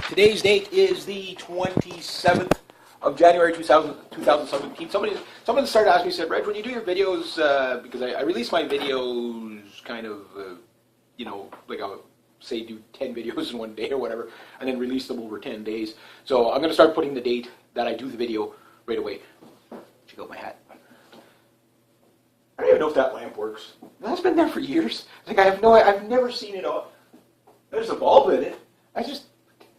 Today's date is the 27th of January 2017. Someone started asking me, said, Reg, when you do your videos, because I release my videos kind of, like I'll say do 10 videos in one day or whatever, and then release them over 10 days. So I'm going to start putting the date that I do the video right away. Check out my hat. I don't even know if that lamp works. That's been there for years. Like I've never seen it on. There's a bulb in it.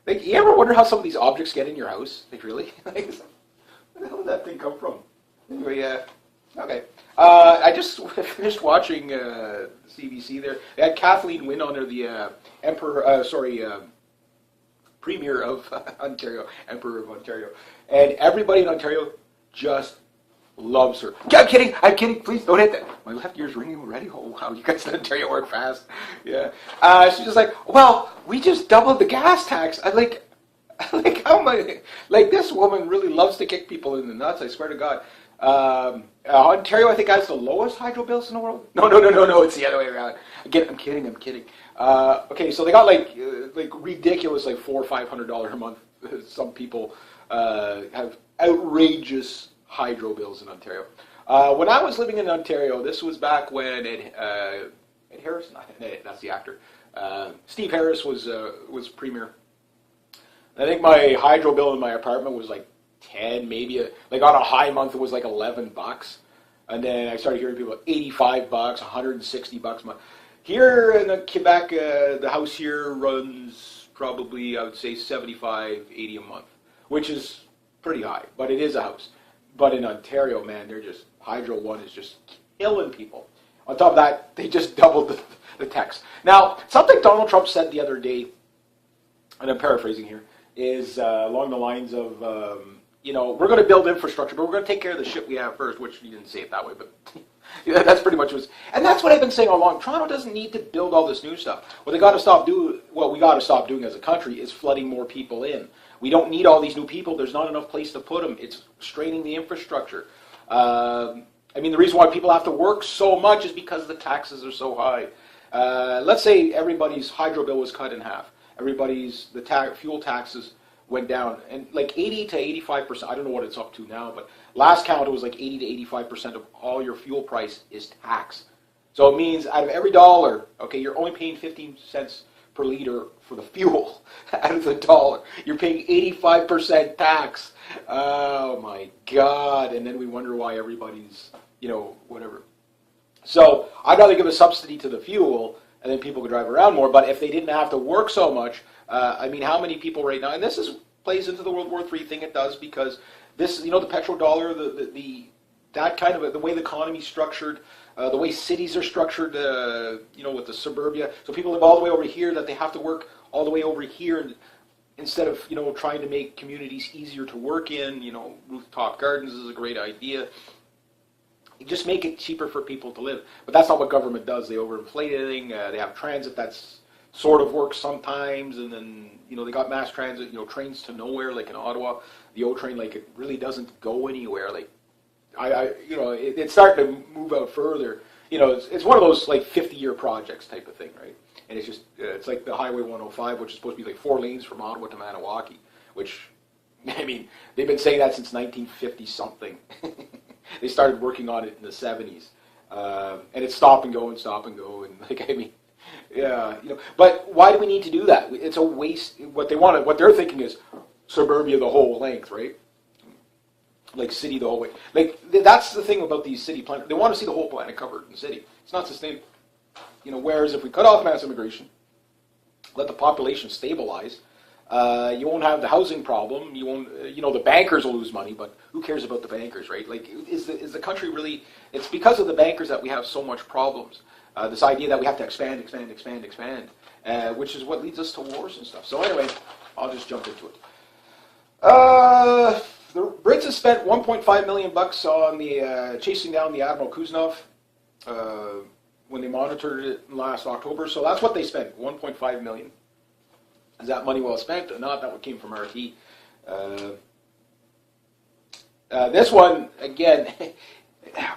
You ever wonder how some of these objects get in your house? Like, really? Where the hell did that thing come from? Anyway, okay. I just finished watching CBC there. They had Kathleen Wynne on there, the Premier of Ontario, Emperor of Ontario. And everybody in Ontario just loves her. I'm kidding. Please don't hit that. My left ear's ringing already. Oh, wow, you guys in Ontario work fast. Yeah. She's just like, well, we just doubled the gas tax. I'm like, how am I? Like, this woman really loves to kick people in the nuts, I swear to God. Ontario, I think, has the lowest hydro bills in the world. No, it's the other way around. Again, I'm kidding. Okay, so they got like ridiculous, like $400 or $500 a month. Some people have outrageous hydro bills in Ontario. When I was living in Ontario, this was back when Ed Harris, that's the actor. Steve Harris was premier. I think my hydro bill in my apartment was like 10, maybe on a high month it was like $11, and then I started hearing people $85, $160 a month. Here in Quebec, the house here runs probably, I would say, $75, $80 a month, which is pretty high, but it is a house. But in Ontario, man, Hydro One is just killing people. On top of that, they just doubled the tax. Now, something Donald Trump said the other day, and I'm paraphrasing here, is along the lines of, we're going to build infrastructure, but we're going to take care of the shit we have first, which he didn't say it that way, but that's pretty much what. And that's what I've been saying all along. Toronto doesn't need to build all this new stuff. What we got to stop doing as a country is flooding more people in. We don't need all these new people. There's not enough place to put them. It's straining the infrastructure. The reason why people have to work so much is because the taxes are so high. Let's say everybody's hydro bill was cut in half. Fuel taxes went down, and like 80 to 85%, I don't know what it's up to now, but last count it was like 80 to 85% of all your fuel price is tax. So it means out of every dollar, okay, you're only paying 15 cents per liter for the fuel out of the dollar. You're paying 85% tax. Oh my God. And then we wonder why everybody's, whatever. So I'd rather give a subsidy to the fuel and then people could drive around more. But if they didn't have to work so much, how many people right now, and this plays into the World War III thing, it does, because this, the petrodollar, that kind of the way the economy's structured, the way cities are structured, with the suburbia. So people live all the way over here that they have to work all the way over here, and instead of, trying to make communities easier to work in, rooftop gardens is a great idea. You just make it cheaper for people to live. But that's not what government does. They overinflate anything. They have transit that's sort of works sometimes, and then, they got mass transit, trains to nowhere, like in Ottawa. The O train, like, it really doesn't go anywhere. Like, it's starting to move out further. It's one of those like 50-year projects type of thing, right? And it's just it's like the Highway 105, which is supposed to be like 4 lanes from Ottawa to Maniwaki, which, they've been saying that since 1950 something. They started working on it in the 70s, and it's stop and go, and But why do we need to do that? It's a waste. What they're thinking is suburbia the whole length, right? Like city the whole way. Like, that's the thing about these city plans. They want to see the whole planet covered in city. It's not sustainable. Whereas if we cut off mass immigration, let the population stabilize, you won't have the housing problem. You won't, the bankers will lose money, but who cares about the bankers, right? Like, is the country really? It's because of the bankers that we have so much problems. This idea that we have to expand, which is what leads us to wars and stuff. So anyway, I'll just jump into it. The Brits have spent $1.5 million on the chasing down the Admiral Kuznov when they monitored it last October. So that's what they spent, $1.5 million. Is that money well spent or not? That one came from RT. This one, again,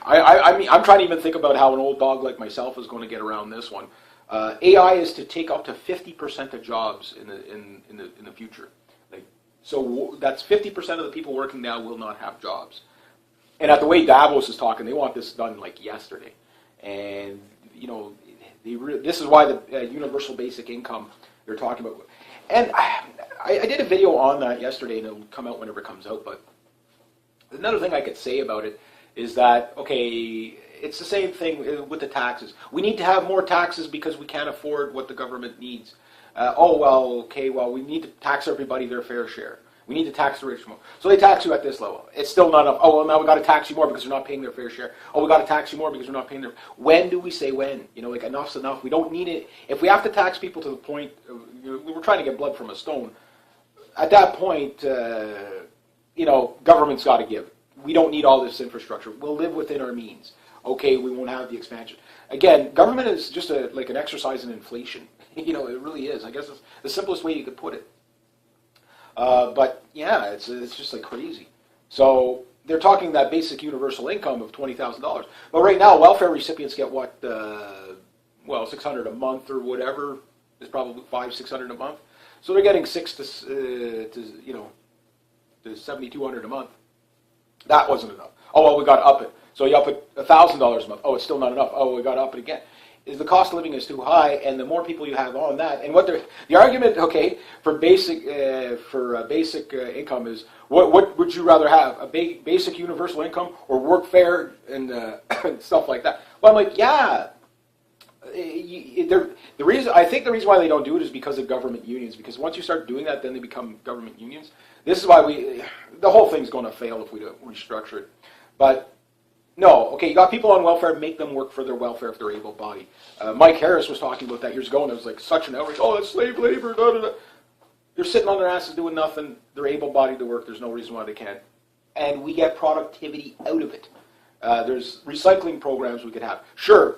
I'm trying to even think about how an old dog like myself is going to get around this one. AI is to take up to 50% of jobs in the future. Like, so that's 50% of the people working now will not have jobs. And at the way Davos is talking, they want this done like yesterday. And you know, this is why the universal basic income they're talking about. And I did a video on that yesterday, and it'll come out whenever it comes out. But another thing I could say about it is that, okay, it's the same thing with the taxes. We need to have more taxes because we can't afford what the government needs. We need to tax everybody their fair share. We need to tax the rich more. So they tax you at this level. It's still not enough. Oh, well, now we got to tax you more because they're not paying their fair share. Oh, we got to tax you more because we're not paying their... When do we say when? You know, like, enough's enough. We don't need it. If we have to tax people to the point of, we're trying to get blood from a stone, at that point, government's got to give. We don't need all this infrastructure. We'll live within our means. Okay, we won't have the expansion. Again, government is just like an exercise in inflation. It really is. I guess it's the simplest way you could put it. But yeah, it's just like crazy. So they're talking that basic universal income of $20,000. But right now, welfare recipients get what? $600 a month or whatever. It's probably $500-600 a month. So they're getting $600 to $7,200 a month. That wasn't enough. Oh well, we got to up it. So you up it $1,000 a month. Oh, it's still not enough. Oh, we got to up it again. Is the cost of living is too high, and the more people you have on that, and the argument, okay, for basic income is what would you rather have, a basic universal income or work fair and stuff like that? Well, I'm like, yeah. The reason why they don't do it is because of government unions. Because once you start doing that, then they become government unions. This is why the whole thing's going to fail if we don't restructure it. But no, okay, you got people on welfare, make them work for their welfare if they're able-bodied. Mike Harris was talking about that years ago, and it was like such an outrage. Oh, that's slave labor, da, da, da. They're sitting on their asses doing nothing. They're able-bodied to work. There's no reason why they can't. And we get productivity out of it. There's recycling programs we could have. Sure,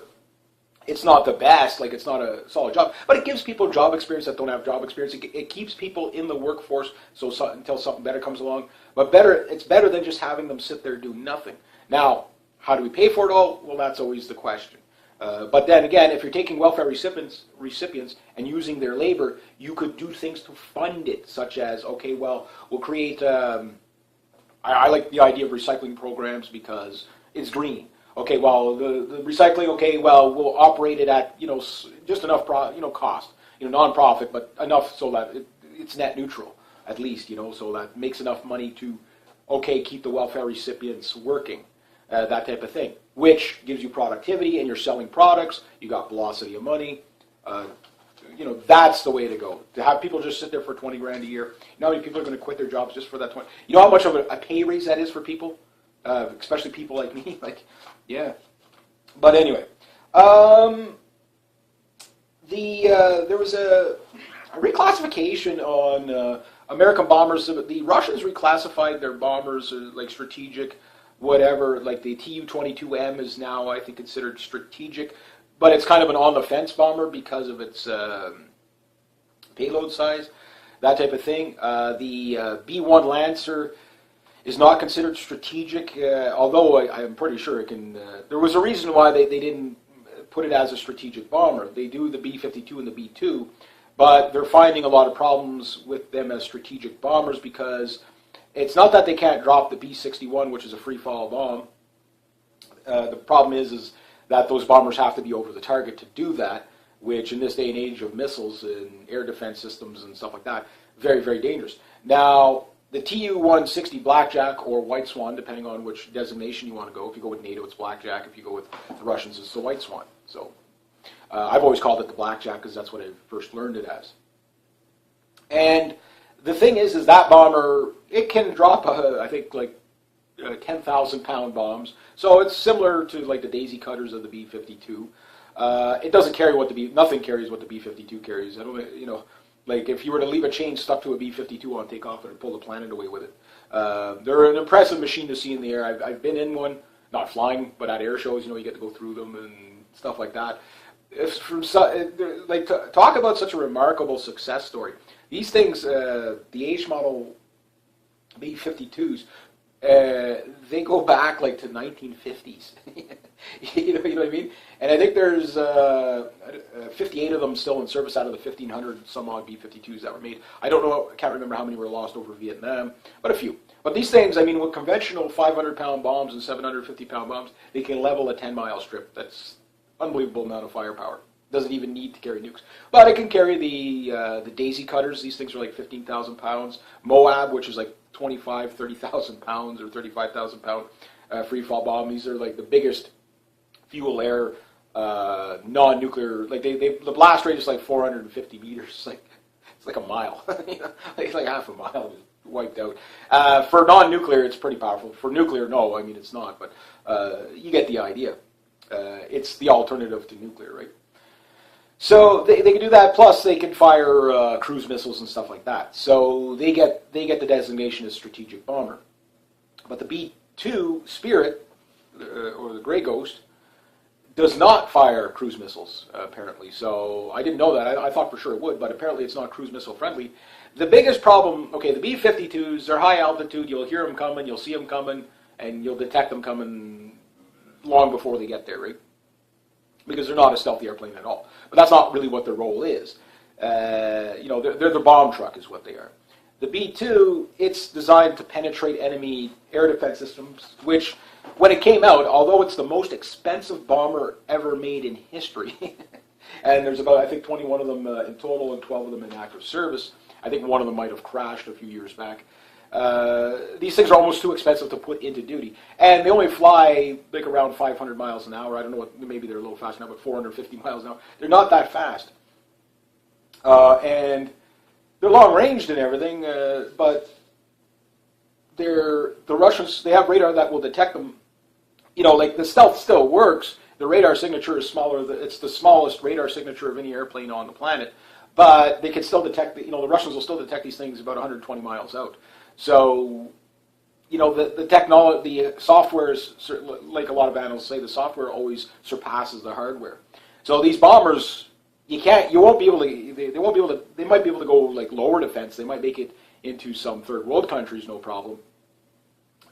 it's not the best, like it's not a solid job, but it gives people job experience that don't have job experience. It keeps people in the workforce until something better comes along. But it's better than just having them sit there and do nothing. Now, how do we pay for it all? Well, that's always the question. But then again, if you're taking welfare recipients and using their labor, you could do things to fund it, such as, okay, well, we'll create, I like the idea of recycling programs because it's green. Okay, well, the recycling, okay, well, we'll operate it at, just enough, cost, non-profit, but enough so that it's net neutral, at least, so that makes enough money to, okay, keep the welfare recipients working. That type of thing, which gives you productivity, and you're selling products. You got velocity of money. That's the way to go. To have people just sit there for $20 grand a year. You know how many people are going to quit their jobs just for that 20? You know how much of a pay raise that is for people, especially people like me. Like, yeah. But anyway, there was a reclassification on American bombers. The Russians reclassified their bombers like strategic. Whatever, like the Tu-22M is now, I think, considered strategic, but it's kind of an on-the-fence bomber because of its payload size, that type of thing. The B-1 Lancer is not considered strategic, although I'm pretty sure it can... there was a reason why they didn't put it as a strategic bomber. They do the B-52 and the B-2, but they're finding a lot of problems with them as strategic bombers because... It's not that they can't drop the B-61, which is a free-fall bomb. The problem is that those bombers have to be over the target to do that, which in this day and age of missiles and air defense systems and stuff like that, very, very dangerous. Now, the Tu-160 Blackjack or White Swan, depending on which designation you want to go. If you go with NATO, it's Blackjack. If you go with the Russians, it's the White Swan. So I've always called it the Blackjack because that's what I first learned it as. And the thing is that bomber, it can drop, I think, like 10,000-pound bombs. So it's similar to like the daisy cutters of the B-52. It doesn't carry nothing carries what the B-52 carries. I don't, like if you were to leave a chain stuck to a B-52 on takeoff, it would pull the planet away with it. They're an impressive machine to see in the air. I've been in one, not flying, but at air shows. You get to go through them and stuff like that. Talk about such a remarkable success story. These things, the H model B-52s, they go back like to 1950s. You know what I mean? And I think there's 58 of them still in service out of the 1,500 some odd B-52s that were made. I don't know, I can't remember how many were lost over Vietnam, but a few. But these things, I mean, with conventional 500-pound bombs and 750-pound bombs, they can level a 10-mile strip. That's unbelievable amount of firepower. Doesn't even need to carry nukes. But it can carry the daisy cutters. These things are like 15,000 pounds. Moab, which is like 25, 30,000 pounds or 35,000 pound free fall bomb. These are like the biggest fuel air non-nuclear. Like the blast rate is like 450 meters. It's like a mile. It's like half a mile just wiped out. For non-nuclear, it's pretty powerful. For nuclear, no. I mean, it's not. But you get the idea. It's the alternative to nuclear, right? So they can do that. Plus, they can fire cruise missiles and stuff like that. So they get the designation as strategic bomber. But the B-2 Spirit, or the Grey Ghost, does not fire cruise missiles, apparently. So I didn't know that. I thought for sure it would, but apparently it's not cruise missile friendly. The biggest problem, okay, the B-52s, they're high altitude. You'll hear them coming, you'll see them coming, and you'll detect them coming long before they get there, right? Because they're not a stealthy airplane at all. But that's not really what their role is. They're the bomb truck is what they are. The B-2, it's designed to penetrate enemy air defense systems, which, when it came out, although it's the most expensive bomber ever made in history, and there's about, I think, 21 of them in total and 12 of them in active service. I think one of them might have crashed a few years back. These things are almost too expensive to put into duty. And they only fly like around 500 miles an hour. I don't know, maybe they're a little faster now, but 450 miles an hour. They're not that fast. And they're long-ranged and everything, but the Russians, they have radar that will detect them. Like the stealth still works. The radar signature is smaller. It's the smallest radar signature of any airplane on the planet. But they can still detect, the Russians will still detect these things about 120 miles out. So, the technology, the software is, like a lot of analysts say, the software always surpasses the hardware. So these bombers, they might be able to go like lower defense. They might make it into some third world countries, no problem.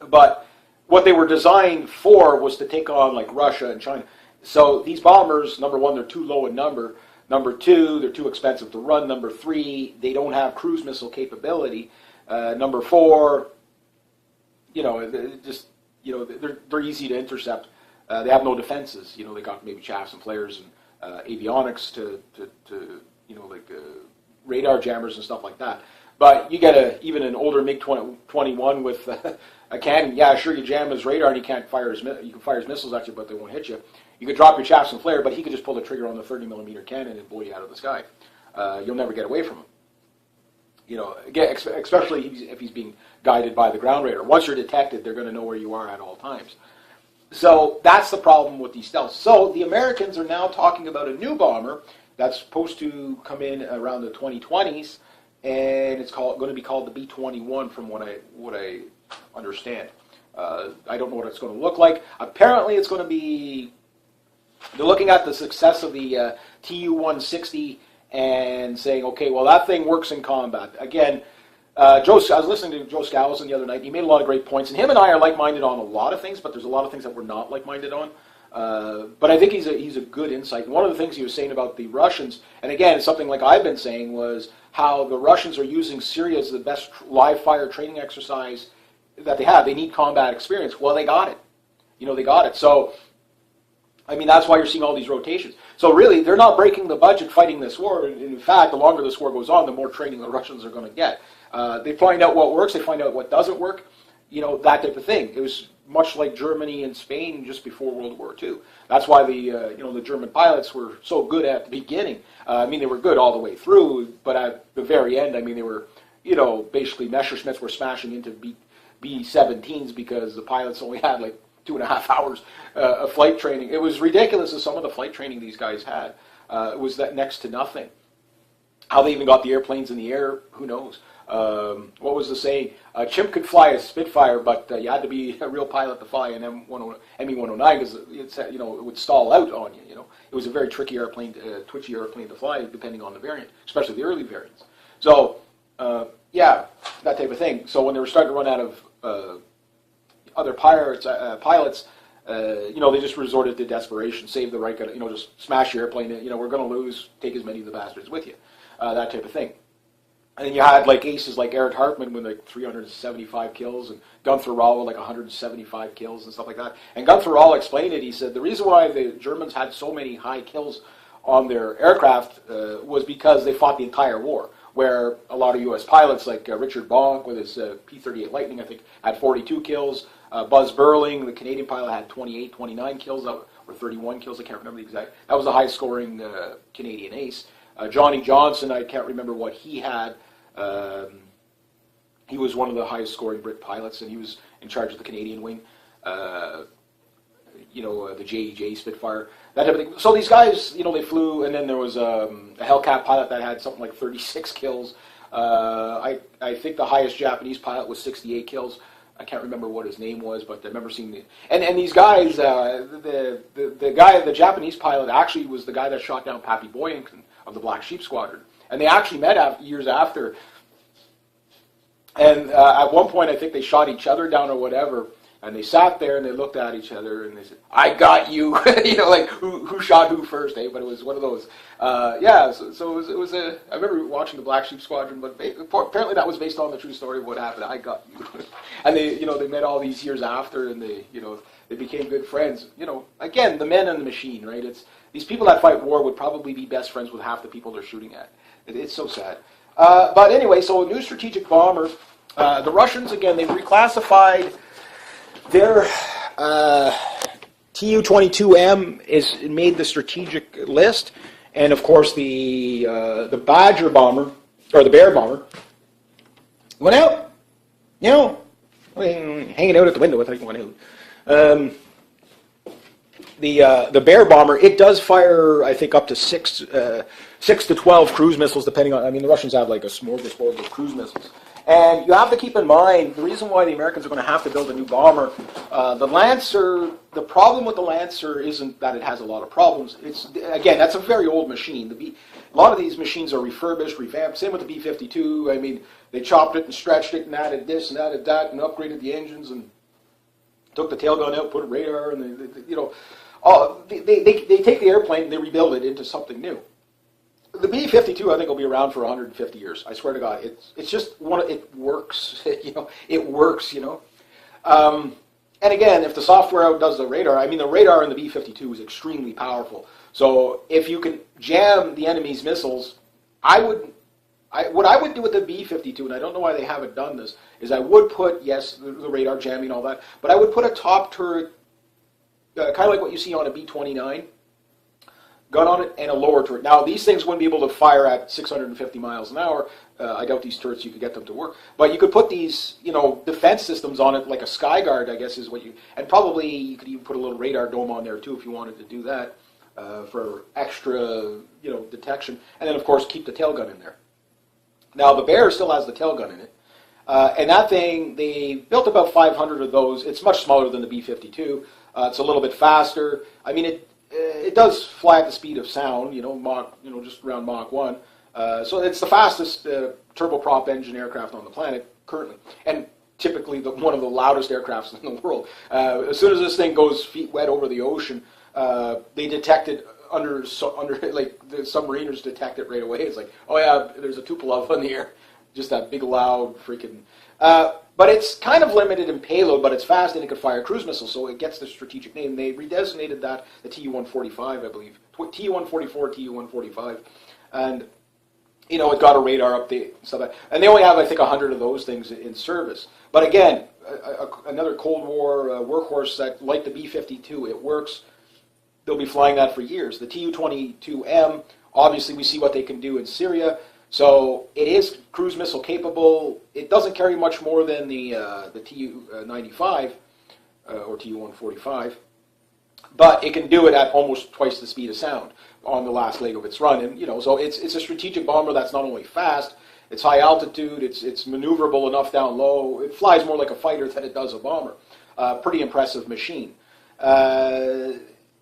But what they were designed for was to take on like Russia and China. So these bombers, number one, they're too low in number. Number two, they're too expensive to run. Number three, they don't have cruise missile capability. Number four, they're easy to intercept. They have no defenses. They got maybe chaffs and flares and avionics to radar jammers and stuff like that. But you get even an older MiG-21 with a cannon. Yeah, sure, you jam his radar and you can fire his missiles at you, but they won't hit you. You could drop your chaffs and flare, but he could just pull the trigger on the 30-millimeter cannon and blow you out of the sky. You'll never get away from him. Especially if he's being guided by the ground radar. Once you're detected, they're going to know where you are at all times. So that's the problem with these stealths. So the Americans are now talking about a new bomber that's supposed to come in around the 2020s, and it's going to be called the B-21 from what I understand. I don't know what it's going to look like. Apparently it's going to be, they're looking at the success of the Tu-160 and saying, okay, well, that thing works in combat. Again, I was listening to Joe Scalzo the other night. He made a lot of great points, and him and I are like-minded on a lot of things, but there's a lot of things that we're not like-minded on. But I think he's a good insight. And one of the things he was saying about the Russians, and again, something like I've been saying, was how the Russians are using Syria as the best live-fire training exercise that they have. They need combat experience. Well, they got it. They got it. So, I mean, that's why you're seeing all these rotations. So really, they're not breaking the budget fighting this war. In fact, the longer this war goes on, the more training the Russians are going to get. They find out what works. They find out what doesn't work. That type of thing. It was much like Germany and Spain just before World War II. That's why the German pilots were so good at the beginning. They were good all the way through, but at the very end, they were, basically Messerschmitts were smashing into B-17s because the pilots only had like 2.5 hours of flight training. It was ridiculous as some of the flight training these guys had. It was that next to nothing. How they even got the airplanes in the air, who knows? What was the saying? A chimp could fly a Spitfire, but you had to be a real pilot to fly an ME-109 because it would stall out on you. It was a very tricky airplane, twitchy airplane to fly, depending on the variant, especially the early variants. So that type of thing. So when they were starting to run out of other pilots, they just resorted to desperation, save the right guy, just smash your airplane, we're going to lose, take as many of the bastards with you, that type of thing. And then you had like aces like Eric Hartman with like 375 kills, and Gunther Rall with like 175 kills and stuff like that. And Gunther Rall explained it. He said the reason why the Germans had so many high kills on their aircraft was because they fought the entire war, where a lot of U.S. pilots like Richard Bonk with his P-38 Lightning, I think, had 42 kills. Buzz Burling, the Canadian pilot, had 28, 29 kills, or 31 kills, I can't remember the exact. That was the highest-scoring Canadian ace. Johnny Johnson, I can't remember what he had. He was one of the highest-scoring Brit pilots, and he was in charge of the Canadian wing. The JEJ Spitfire, that type of thing. So these guys, they flew, and then there was a Hellcat pilot that had something like 36 kills. I think the highest Japanese pilot was 68 kills. I can't remember what his name was, but I remember seeing and these guys. The Japanese pilot actually was the guy that shot down Pappy Boyington of the Black Sheep Squadron, and they actually met years after. And at one point, I think they shot each other down or whatever. And they sat there and they looked at each other and they said, "I got you," like who shot who first, eh? But it was one of those. So it was a. I remember watching the Black Sheep Squadron, but apparently that was based on the true story of what happened. I got you, and they met all these years after, and they became good friends. Again, the men and the machine, right? It's these people that fight war would probably be best friends with half the people they're shooting at. It's so sad. But anyway, so a new strategic bomber. The Russians, again, they reclassified. Their Tu-22M is made the strategic list, and of course the Badger bomber or the Bear bomber went out. Hanging out at the window. I think went out. The Bear bomber, it does fire, I think, up to 6 to 12 cruise missiles, depending on. I mean, the Russians have like a smorgasbord of cruise missiles. And you have to keep in mind, the reason why the Americans are going to have to build a new bomber, the Lancer, the problem with the Lancer isn't that it has a lot of problems. Again, that's a very old machine. A lot of these machines are refurbished, revamped. Same with the B-52. I mean, they chopped it and stretched it and added this and added that and upgraded the engines and took the tail gun out, put a radar, and they take the airplane and they rebuild it into something new. The B-52, I think, will be around for 150 years. I swear to God, it's just it works. It works. And again, if the software outdoes the radar, I mean, the radar in the B-52 is extremely powerful. So if you can jam the enemy's missiles, what I would do with the B-52, and I don't know why they haven't done this, is I would put the radar jamming and all that, but I would put a top turret, kind of like what you see on a B-29. Gun on it and a lower turret. Now, these things wouldn't be able to fire at 650 miles an hour. I doubt these turrets you could get them to work. But you could put these, defense systems on it, like a Skyguard, I guess, is what and probably you could even put a little radar dome on there, too, if you wanted to do that for extra, detection. And then, of course, keep the tail gun in there. Now, the Bear still has the tail gun in it. And that thing, they built about 500 of those. It's much smaller than the B-52. It's a little bit faster. I mean, it does fly at the speed of sound, Mach, just around Mach 1. So it's the fastest turboprop engine aircraft on the planet currently, and typically one of the loudest aircrafts in the world. As soon as this thing goes feet wet over the ocean, they detect it under like the submariners detect it right away. It's like, oh yeah, there's a Tupolev in the air, just that big loud freaking. But it's kind of limited in payload, but it's fast and it can fire cruise missiles, so it gets the strategic name. They redesignated that the Tu-145, I believe. Tu-144, Tu-145. And, it got a radar update and stuff like that. And they only have, I think, 100 of those things in service. But again, another Cold War workhorse that, like the B-52, it works. They'll be flying that for years. The Tu-22M, obviously we see what they can do in Syria. So it is cruise missile capable. It doesn't carry much more than the Tu-95 or Tu-145, but it can do it at almost twice the speed of sound on the last leg of its run. And so it's a strategic bomber that's not only fast, it's high altitude, it's maneuverable enough down low. It flies more like a fighter than it does a bomber. Pretty impressive machine.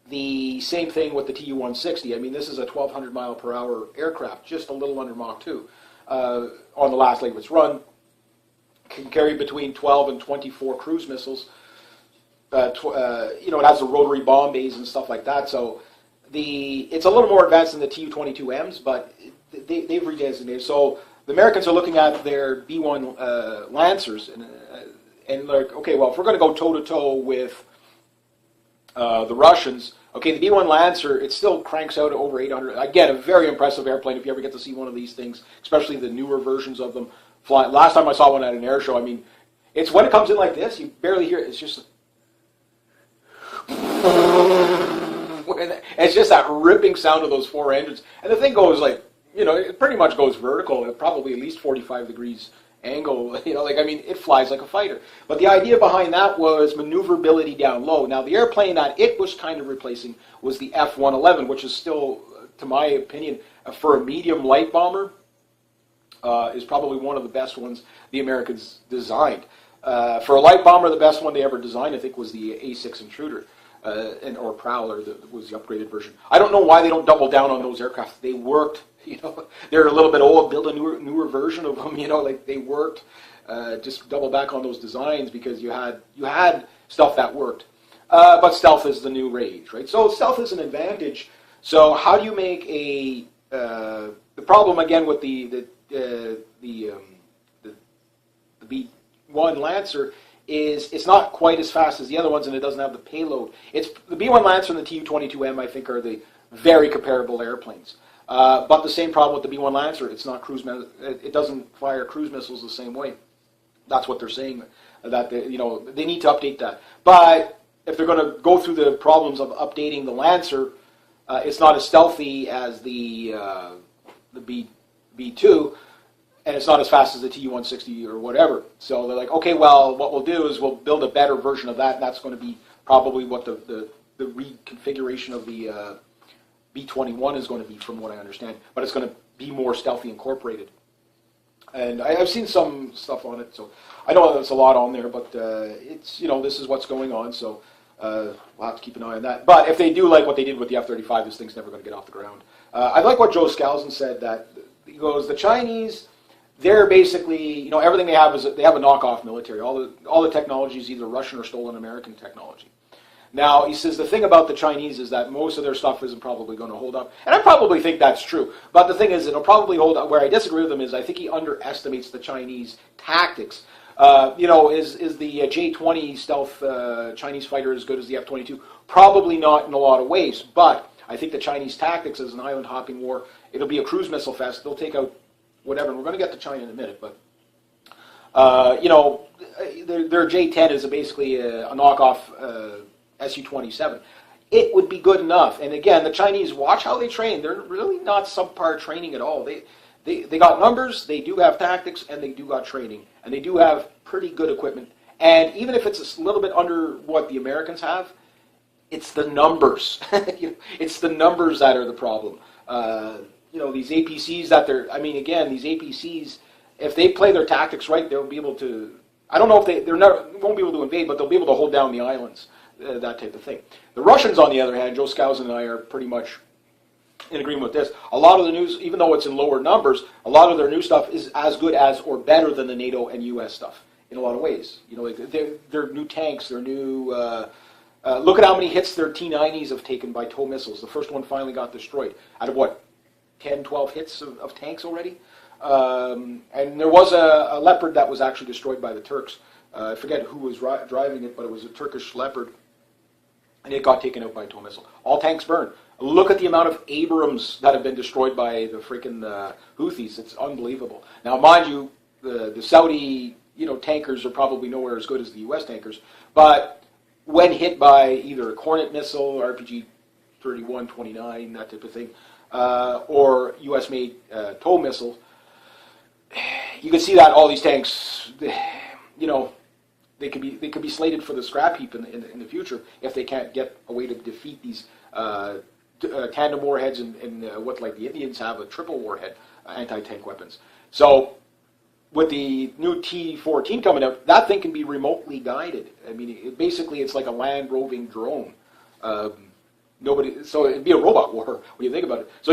The same thing with the Tu-160. I mean, this is a 1,200 mile per hour aircraft, just a little under Mach 2. On the last leg of its run, can carry between 12 and 24 cruise missiles. you know, it has the rotary bomb bays and stuff like that. So it's a little more advanced than the Tu-22Ms, but they've redesignated. So the Americans are looking at their B-1 Lancers and like, okay, well, if we're going to go toe-to-toe with the Russians, okay, the B-1 Lancer, it still cranks out over 800. Again, a very impressive airplane if you ever get to see one of these things, especially the newer versions of them flying. Last time I saw one at an air show, I mean, it's when it comes in like this, you barely hear it. It's just... It's just that ripping sound of those four engines. And the thing goes like, you know, it pretty much goes vertical at probably at least 45 degrees angle. You know, like, I mean, it flies like a fighter. But the idea behind that was maneuverability down low. Now, the airplane that it was kind of replacing was the F-111, which is still, to my opinion, for a medium light bomber, is probably one of the best ones the Americans designed. For a light bomber, the best one they ever designed, I think, was the A-6 Intruder. Or Prowler, that was the upgraded version. I don't know why they don't double down on those aircraft. They worked, you know. They're a little bit old. Build a newer version of them, you know. Like they worked. Just double back on those designs because you had stuff that worked. But stealth is the new rage, right? So stealth is an advantage. So how do you make the problem again with the B-1 Lancer? It's not quite as fast as the other ones, and it doesn't have the payload. It's the B-1 Lancer and the Tu-22M, I think, are the very comparable airplanes. But the same problem with the B-1 Lancer, it's not it doesn't fire cruise missiles the same way. That's what they're saying, that they need to update that. But if they're going to go through the problems of updating the Lancer, it's not as stealthy as the B-2. And it's not as fast as the Tu-160 or whatever. So they're like, okay, well, what we'll do is we'll build a better version of that, and that's going to be probably what the reconfiguration of the B-21 is going to be, from what I understand. But it's going to be more stealthy incorporated. And I've seen some stuff on it, so I know there's a lot on there, but it's, you know, this is what's going on, so we'll have to keep an eye on that. But if they do like what they did with the F-35, this thing's never going to get off the ground. I like what Joe Skousen said, that he goes, the Chinese... They're basically, you know, everything they have is they have a knockoff military. All the technology is either Russian or stolen American technology. Now, he says the thing about the Chinese is that most of their stuff isn't probably going to hold up. And I probably think that's true. But the thing is, it'll probably hold up. Where I disagree with him is I think he underestimates the Chinese tactics. You know, is the J-20 stealth Chinese fighter as good as the F-22? Probably not in a lot of ways. But I think the Chinese tactics is an island hopping war. It'll be a cruise missile fest. They'll take out whatever, and we're going to get to China in a minute, but, you know, their J-10 is basically a knockoff Su-27. It would be good enough. And again, the Chinese, watch how they train. They're really not subpar training at all. They got numbers, they do have tactics, and they do got training. And they do have pretty good equipment. And even if it's a little bit under what the Americans have, it's the numbers. It's the numbers that are the problem. You know, these APCs that again, these APCs, if they play their tactics right, they'll be able to, I don't know if they won't be able to invade, but they'll be able to hold down the islands, that type of thing. The Russians, on the other hand, Joe Skousen and I are pretty much in agreement with this. A lot of the news, even though it's in lower numbers, a lot of their new stuff is as good as or better than the NATO and US stuff in a lot of ways. You know, like their new tanks, their new, look at how many hits their T-90s have taken by TOW missiles. The first one finally got destroyed. Out of what? 10, 12 hits of tanks already. And there was a Leopard that was actually destroyed by the Turks. I forget who was driving it, but it was a Turkish Leopard. And it got taken out by a TOW missile. All tanks burned. Look at the amount of Abrams that have been destroyed by the freaking Houthis. It's unbelievable. Now, mind you, the Saudi tankers are probably nowhere as good as the U.S. tankers. But when hit by either a Hornet missile, RPG-31, 29, that type of thing, or U.S.-made TOW missiles, you can see that all these tanks, they could be slated for the scrap heap in the future if they can't get a way to defeat these tandem warheads and what like the Indians have, a triple warhead anti-tank weapons. So with the new T-14 coming out, that thing can be remotely guided. I mean, basically it's like a land roving drone. So it'd be a robot war when you think about it. So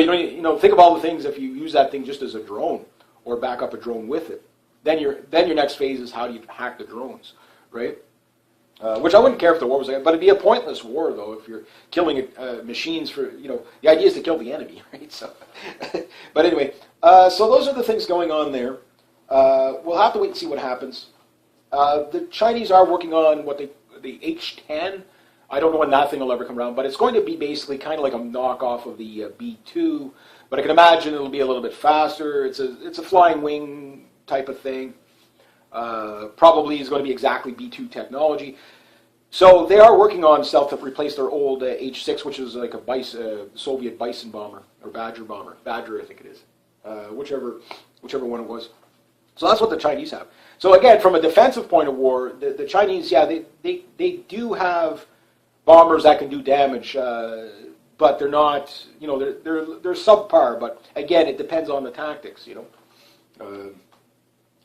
think of all the things if you use that thing just as a drone or back up a drone with it. Then your next phase is how do you hack the drones, right? Which I wouldn't care if the war was, but it'd be a pointless war though if you're killing machines for, the idea is to kill the enemy, right? So, but anyway, so those are the things going on there. We'll have to wait and see what happens. The Chinese are working on the H10. I don't know when that thing will ever come around, but it's going to be basically kind of like a knockoff of the B2. But I can imagine it'll be a little bit faster. It's a flying wing type of thing. Probably is going to be exactly B2 technology. So they are working on stuff to replace their old H6, which is like a Soviet Bison bomber, or Badger bomber. Badger, I think it is. Whichever one it was. So that's what the Chinese have. So again, from a defensive point of war, the Chinese, yeah, they do have bombers that can do damage, but they're not, they're subpar. But again, it depends on the tactics,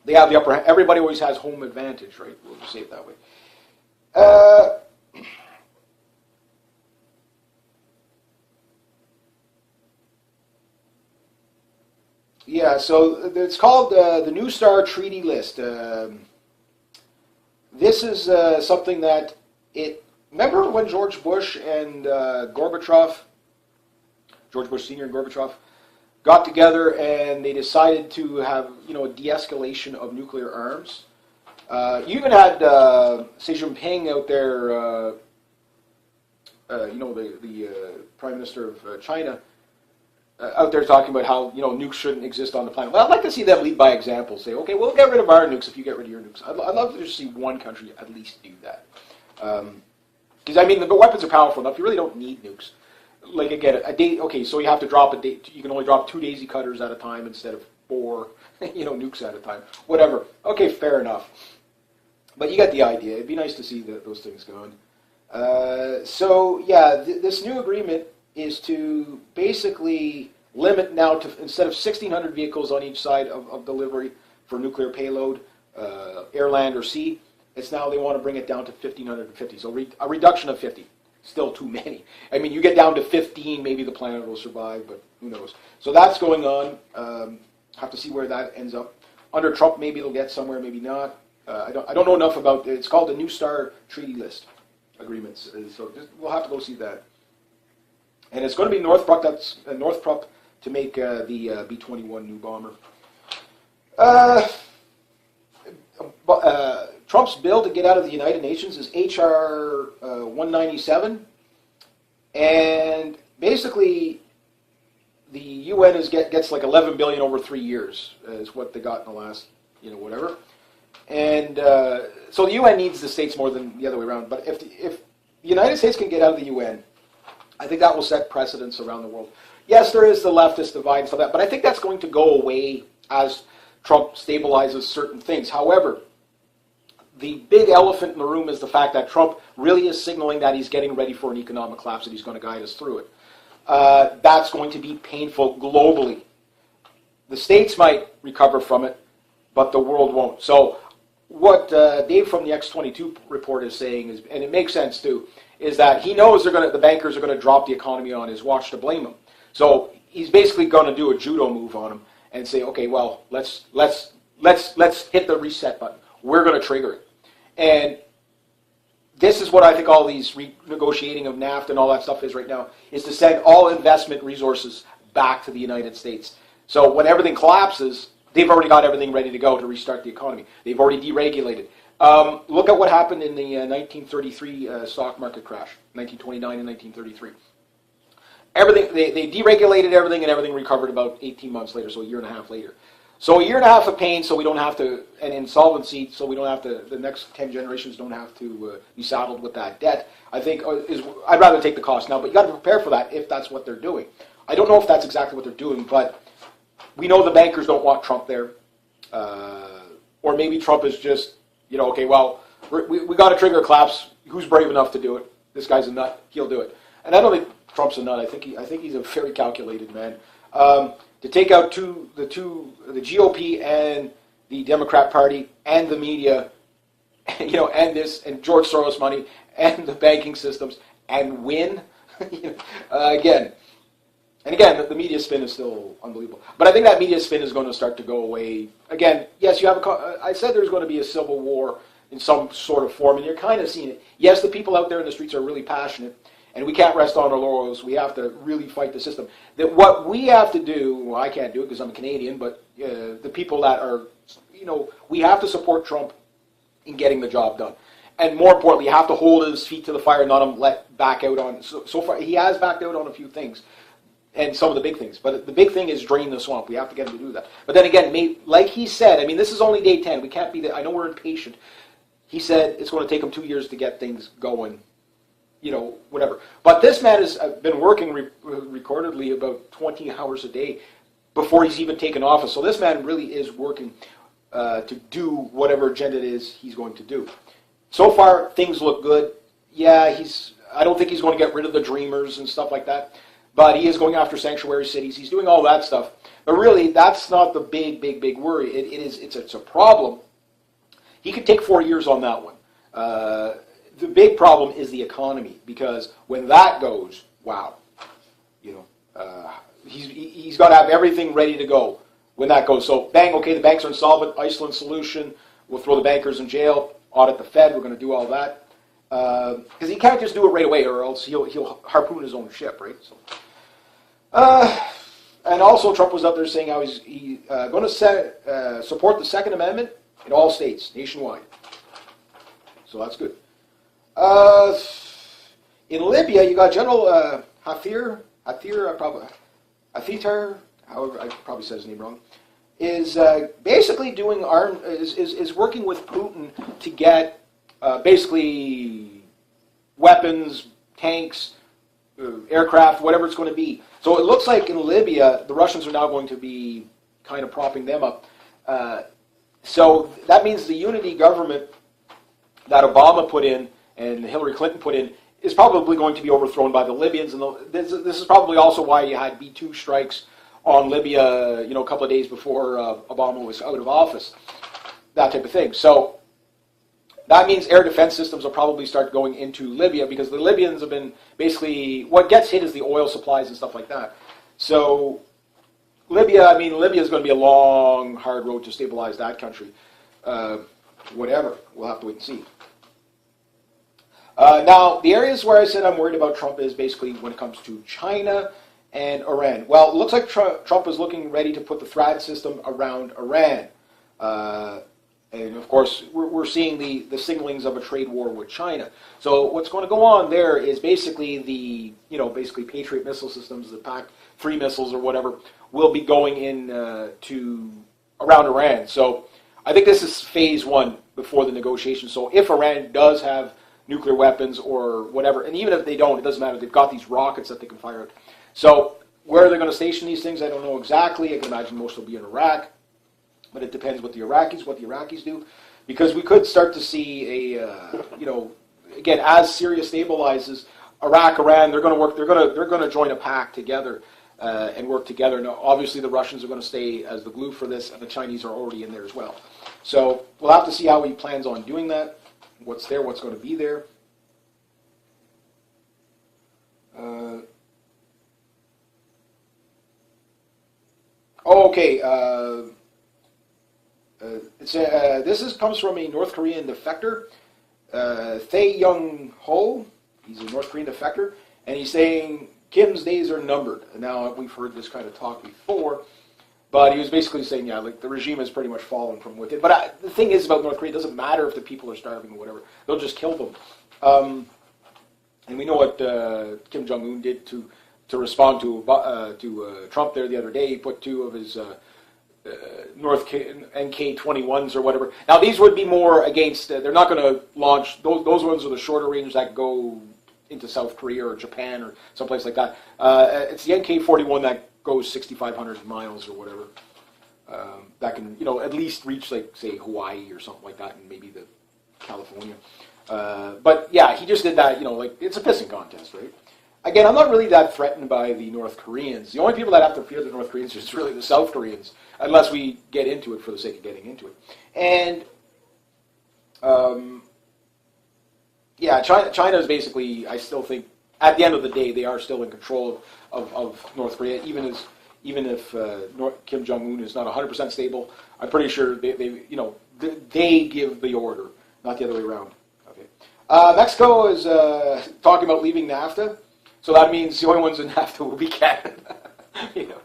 They have the upper hand. Everybody always has home advantage, right? We'll just say it that way. Yeah, so it's called the New START Treaty List. This is something that remember when George Bush and George Bush Sr. and Gorbachev got together and they decided to have, a de-escalation of nuclear arms. You even had Xi Jinping out there, the Prime Minister of China, out there talking about how, nukes shouldn't exist on the planet. Well, I'd like to see them lead by example. Say, okay, we'll get rid of our nukes if you get rid of your nukes. I'd love to just see one country at least do that. Because, the weapons are powerful enough. You really don't need nukes. Like, again, a day, okay, so you have to drop a day. You can only drop 2 daisy cutters at a time instead of 4, nukes at a time. Whatever. Okay, fair enough. But you get the idea. It'd be nice to see those things going. So, yeah, this new agreement is to basically limit now to, instead of 1,600 vehicles on each side of delivery for nuclear payload, air, land, or sea, it's now they want to bring it down to 1,550. So a reduction of 50. Still too many. You get down to 15, maybe the planet will survive, but who knows. So that's going on. Have to see where that ends up. Under Trump, maybe it'll get somewhere, maybe not. I don't know enough about it. It's called the New START Treaty List agreements. So we'll have to go see that. And it's going to be Northrop. That's Northrop to make the B-21 new bomber. Trump's bill to get out of the United Nations is H.R. 197, and basically the UN gets like $11 billion over 3 years is what they got in the last whatever, and so the UN needs the states more than the other way around. But if the United States can get out of the UN, I think that will set precedents around the world. Yes, there is the leftist divide and stuff like that, but I think that's going to go away as Trump stabilizes certain things. However, the big elephant in the room is the fact that Trump really is signaling that he's getting ready for an economic collapse and he's going to guide us through it. That's going to be painful globally. The states might recover from it, but the world won't. So what Dave from the X22 report is saying is, and it makes sense too, is that he knows the bankers are going to drop the economy on his watch to blame him. So he's basically going to do a judo move on him and say, okay, well, let's hit the reset button. We're going to trigger it. And this is what I think all these renegotiating of NAFTA and all that stuff is right now, is to send all investment resources back to the United States. So when everything collapses, they've already got everything ready to go to restart the economy. They've already deregulated. Look at what happened in the 1933 stock market crash, 1929 and 1933. Everything they deregulated everything, and everything recovered about 18 months later, so a year and a half later. So a year and a half of pain, so we don't have to, and insolvency, so we don't have to, the next 10 generations don't have to be saddled with that debt. I think I'd rather take the cost now, but you got to prepare for that if that's what they're doing. I don't know if that's exactly what they're doing, but we know the bankers don't want Trump there, or maybe Trump is just, okay, well, we got to trigger a collapse. Who's brave enough to do it? This guy's a nut. He'll do it. And I don't think Trump's a nut. I think he's a very calculated man. To take out the GOP and the Democrat Party and the media, and George Soros money and the banking systems and win, again. And again, the media spin is still unbelievable. But I think that media spin is going to start to go away. Again, yes, I said there's going to be a civil war in some sort of form, and you're kind of seeing it. Yes, the people out there in the streets are really passionate, and we can't rest on our laurels. We have to really fight the system. That what we have to do, well, I can't do it because I'm a Canadian, but the people that are, we have to support Trump in getting the job done. And more importantly, you have to hold his feet to the fire and not him let back out on. So far, he has backed out on a few things, and some of the big things. But the big thing is drain the swamp. We have to get him to do that. But then again, like he said, I mean, this is only day 10. We can't be there. I know we're impatient. He said it's going to take him 2 years to get things going, whatever. But this man has been working recordedly about 20 hours a day before he's even taken office. So this man really is working to do whatever agenda it is he's going to do. So far, things look good. Yeah, I don't think he's going to get rid of the dreamers and stuff like that, but he is going after sanctuary cities. He's doing all that stuff. But really, that's not the big worry. It's a problem. He could take 4 years on that one. The big problem is the economy, because when that goes, wow, he's got to have everything ready to go when that goes. So, bang, okay, the banks are insolvent, Iceland solution, we'll throw the bankers in jail, audit the Fed, we're going to do all that. Because he can't just do it right away, or else he'll harpoon his own ship, right? So, and also Trump was out there saying how he's going to support the Second Amendment in all states, nationwide. So that's good. In Libya, you got General Haftar, however I probably said his name wrong, is basically doing is working with Putin to get basically weapons, tanks, aircraft, whatever it's going to be. So it looks like in Libya, the Russians are now going to be kind of propping them up. So that means the unity government that Obama put in and Hillary Clinton put in is probably going to be overthrown by the Libyans. And this is probably also why you had B-2 strikes on Libya, a couple of days before Obama was out of office, that type of thing. So that means air defense systems will probably start going into Libya, because the Libyans have been basically, what gets hit is the oil supplies and stuff like that. So Libya is going to be a long, hard road to stabilize that country. Whatever, we'll have to wait and see. Now, the areas where I said I'm worried about Trump is basically when it comes to China and Iran. Well, it looks like Trump is looking ready to put the THAAD system around Iran. And of course, we're seeing the signalings of a trade war with China. So what's going to go on there is basically basically Patriot missile systems, the PAC-3 missiles or whatever, will be going in to around Iran. So I think this is phase one before the negotiations. So if Iran does have nuclear weapons or whatever, and even if they don't, it doesn't matter. They've got these rockets that they can fire at. So where they're going to station these things, I don't know exactly. I can imagine most will be in Iraq, but it depends what the Iraqis do, because we could start to see again, as Syria stabilizes, Iraq, Iran, they're going to work. They're going to join a pact together and work together. Now, obviously, the Russians are going to stay as the glue for this, and the Chinese are already in there as well. So we'll have to see how he plans on doing that. What's there? What's going to be there? This comes from a North Korean defector, Tae Young Ho. He's a North Korean defector, and he's saying Kim's days are numbered. Now, we've heard this kind of talk before, but he was basically saying, yeah, like the regime has pretty much fallen from within. But the thing is about North Korea, it doesn't matter if the people are starving or whatever. They'll just kill them. And we know what Kim Jong-un did to respond to Trump there the other day. He put two of his NK-21s or whatever. Now, these would be more against, they're not going to launch, those ones are the shorter range that go into South Korea or Japan or someplace like that. It's the NK-41 that goes 6,500 miles or whatever. That can, at least reach, like, say, Hawaii or something like that, and maybe the California. But yeah, he just did that, it's a pissing contest, right? Again, I'm not really that threatened by the North Koreans. The only people that have to fear the North Koreans is really the South Koreans, unless we get into it for the sake of getting into it. And China is basically, I still think, at the end of the day, they are still in control of North Korea, even if Kim Jong-un is not 100% stable. I'm pretty sure they give the order. not the other way around. Okay. Mexico is talking about leaving NAFTA, so that means the only ones in NAFTA will be Canada. You know,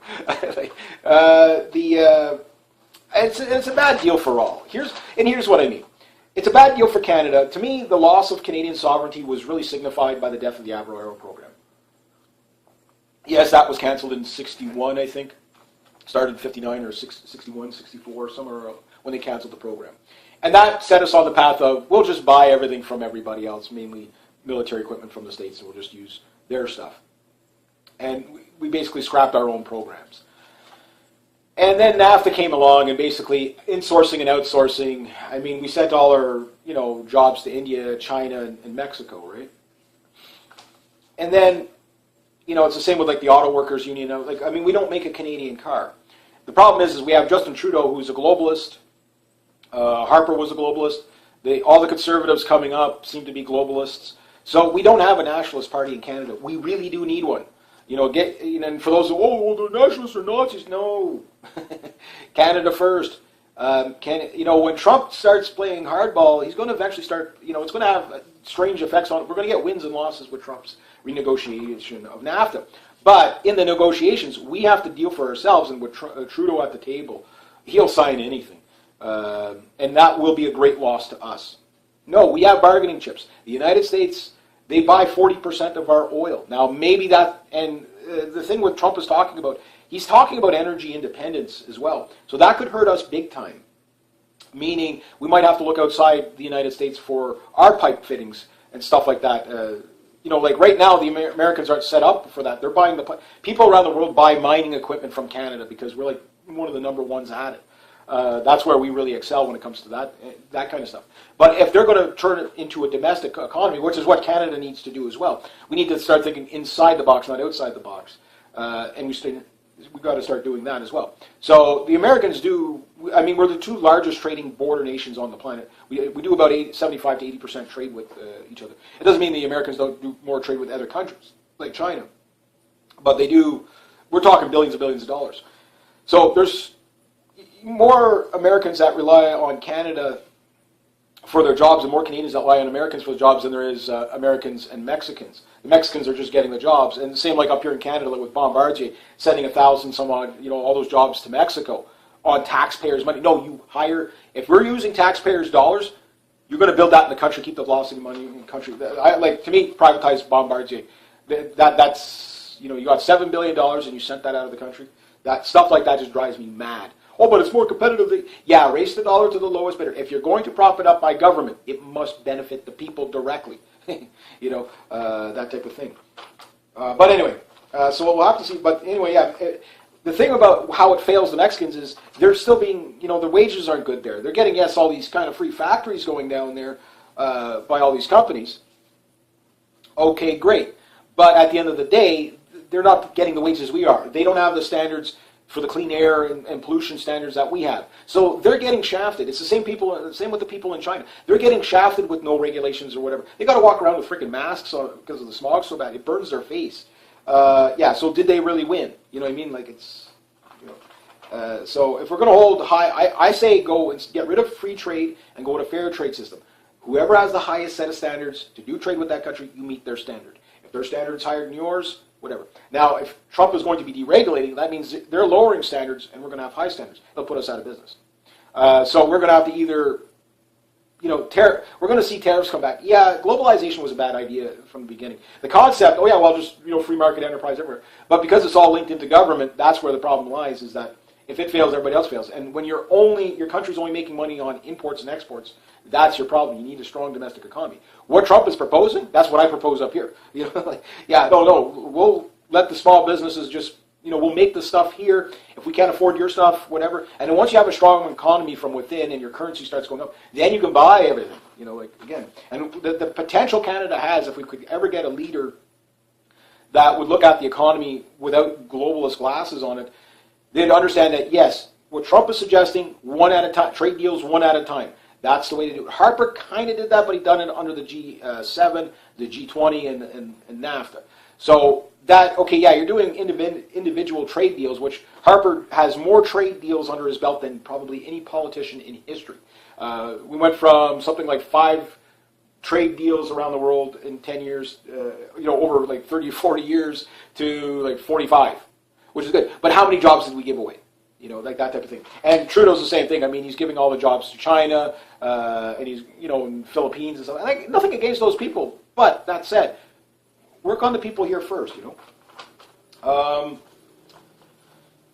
it's a bad deal for all. Here's what I mean. It's a bad deal for Canada. To me, the loss of Canadian sovereignty was really signified by the death of the Avro Aero program. Yes, that was canceled in 61, I think. Started in 59 or 61, 64, somewhere when they canceled the program. And that set us on the path of, we'll just buy everything from everybody else, mainly military equipment from the States, and we'll just use their stuff. And we basically scrapped our own programs. And then NAFTA came along, and basically insourcing and outsourcing. I mean, we sent all our, jobs to India, China, and Mexico, right? And then, it's the same with like the auto workers union. We don't make a Canadian car. The problem is we have Justin Trudeau, who's a globalist. Harper was a globalist. All the conservatives coming up seem to be globalists. So we don't have a nationalist party in Canada. We really do need one. And for those who, the nationalists are Nazis. No. Canada first. When Trump starts playing hardball, he's going to eventually start, it's going to have strange effects on it. We're going to get wins and losses with Trump's renegotiation of NAFTA. But in the negotiations, we have to deal for ourselves, and with Trudeau at the table, he'll sign anything. And that will be a great loss to us. No, we have bargaining chips. The United States, they buy 40% of our oil. Now, maybe that, and the thing with Trump is talking about, he's talking about energy independence as well. So that could hurt us big time. Meaning, we might have to look outside the United States for our pipe fittings and stuff like that. Like right now, the Americans aren't set up for that. They're buying people around the world buy mining equipment from Canada because we're like one of the number ones at it. That's where we really excel when it comes to that kind of stuff. But if they're going to turn it into a domestic economy, which is what Canada needs to do as well, we need to start thinking inside the box, not outside the box. And we've got to start doing that as well. So the Americans we're the two largest trading border nations on the planet. We do about 75 to 80% trade with each other. It doesn't mean the Americans don't do more trade with other countries, like China. But they do, we're talking billions and billions of dollars. So there's more Americans that rely on Canada for their jobs and more Canadians that rely on Americans for the jobs than there is Americans and Mexicans. The Mexicans are just getting the jobs. And the same like up here in Canada, like with Bombardier, sending 1,000 some odd, all those jobs to Mexico on taxpayers' money. No, you hire, if we're using taxpayers' dollars, you're going to build that in the country, keep the velocity money in the country. To me, privatize Bombardier. That's, you got $7 billion and you sent that out of the country. That stuff like that just drives me mad. Oh, but it's more competitive. Yeah, raise the dollar to the lowest bidder. If you're going to prop it up by government, it must benefit the people directly. That type of thing. But anyway, so we'll have to see. But anyway, yeah. The thing about how it fails the Mexicans is they're still being, the wages aren't good there. They're getting, yes, all these kind of free factories going down there by all these companies. Okay, great. But at the end of the day, they're not getting the wages we are. They don't have the standards for the clean air and pollution standards that we have. So they're getting shafted. It's the same with the people in China. They're getting shafted with no regulations or whatever. They got to walk around with freaking masks on because of the smog so bad. It burns their face. So did they really win? You know what I mean? Like it's, so if we're going to hold high, I say go and get rid of free trade and go with a fair trade system. Whoever has the highest set of standards to do trade with that country, you meet their standard. If their standard is higher than yours, whatever. Now, if Trump is going to be deregulating, that means they're lowering standards and we're going to have high standards. They'll put us out of business. So we're going to have to either, we're going to see tariffs come back. Yeah, globalization was a bad idea from the beginning. The concept, just, free market enterprise everywhere. But because it's all linked into government, that's where the problem lies, is that if it fails, everybody else fails. And when your country's only making money on imports and exports, that's your problem. You need a strong domestic economy. What Trump is proposing, that's what I propose up here. We'll let the small businesses just, we'll make the stuff here. If we can't afford your stuff, whatever. And then once you have a strong economy from within and your currency starts going up, then you can buy everything, again. And the potential Canada has, if we could ever get a leader that would look at the economy without globalist glasses on it, they'd understand that, yes, what Trump is suggesting, one at a time, trade deals one at a time. That's the way to do it. Harper kind of did that, but he done it under the G7, the G20, and NAFTA. So you're doing individual trade deals, which Harper has more trade deals under his belt than probably any politician in history. We went from something like 5 trade deals around the world in 10 years, over like 30 or 40 years to like 45, which is good. But how many jobs did we give away? Like that type of thing. And Trudeau's the same thing. I mean, he's giving all the jobs to China, and he's, in Philippines and stuff. Like, nothing against those people. But that said, work on the people here first,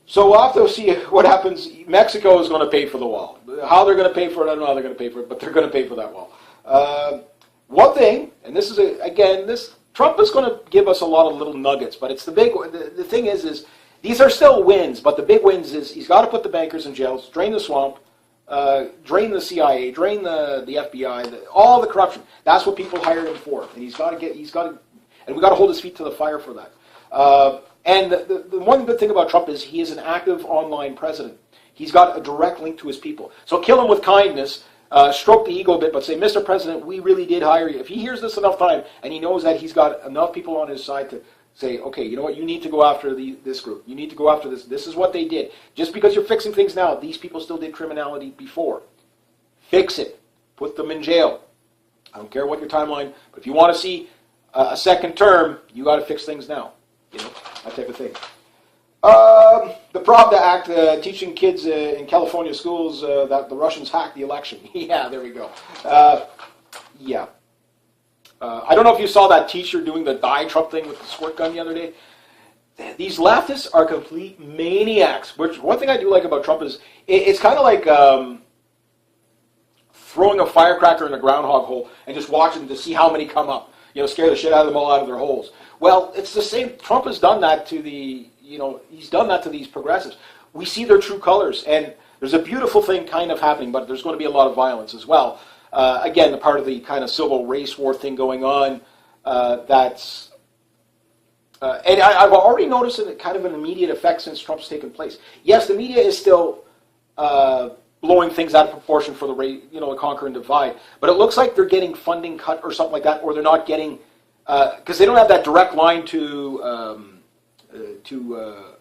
So we'll have to see what happens. Mexico is going to pay for the wall. How they're going to pay for it, I don't know how they're going to pay for it, but they're going to pay for that wall. One thing, and this is, Trump is going to give us a lot of little nuggets, but it's the big one. The thing is these are still wins, but the big wins is he's got to put the bankers in jails, drain the swamp, drain the CIA, drain the FBI, all the corruption. That's what people hired him for, and and we got to hold his feet to the fire for that. And the one good thing about Trump is he is an active online president. He's got a direct link to his people. So kill him with kindness, stroke the ego a bit, but say, Mr. President, we really did hire you. If he hears this enough time and he knows that he's got enough people on his side to say, okay, you know what, you need to go after this group. You need to go after this. This is what they did. Just because you're fixing things now, these people still did criminality before. Fix it. Put them in jail. I don't care what your timeline, but if you want to see a second term, you got to fix things now. That type of thing. The Pravda Act, teaching kids in California schools that the Russians hacked the election. Yeah, there we go. Yeah. I don't know if you saw that teacher doing the die Trump thing with the squirt gun the other day. These leftists are complete maniacs. Which one thing I do like about Trump is it's kind of like throwing a firecracker in a groundhog hole and just watching to see how many come up. Scare the shit out of them all out of their holes. Well, it's the same. Trump has done that to he's done that to these progressives. We see their true colors, and there's a beautiful thing kind of happening, but there's going to be a lot of violence as well. Again, the part of the kind of civil race war thing going on, and I've already noticed kind of an immediate effect since Trump's taken place. Yes, the media is still blowing things out of proportion for the conquer and divide, but it looks like they're getting funding cut or something like that, or they're not getting, because they don't have that direct line to the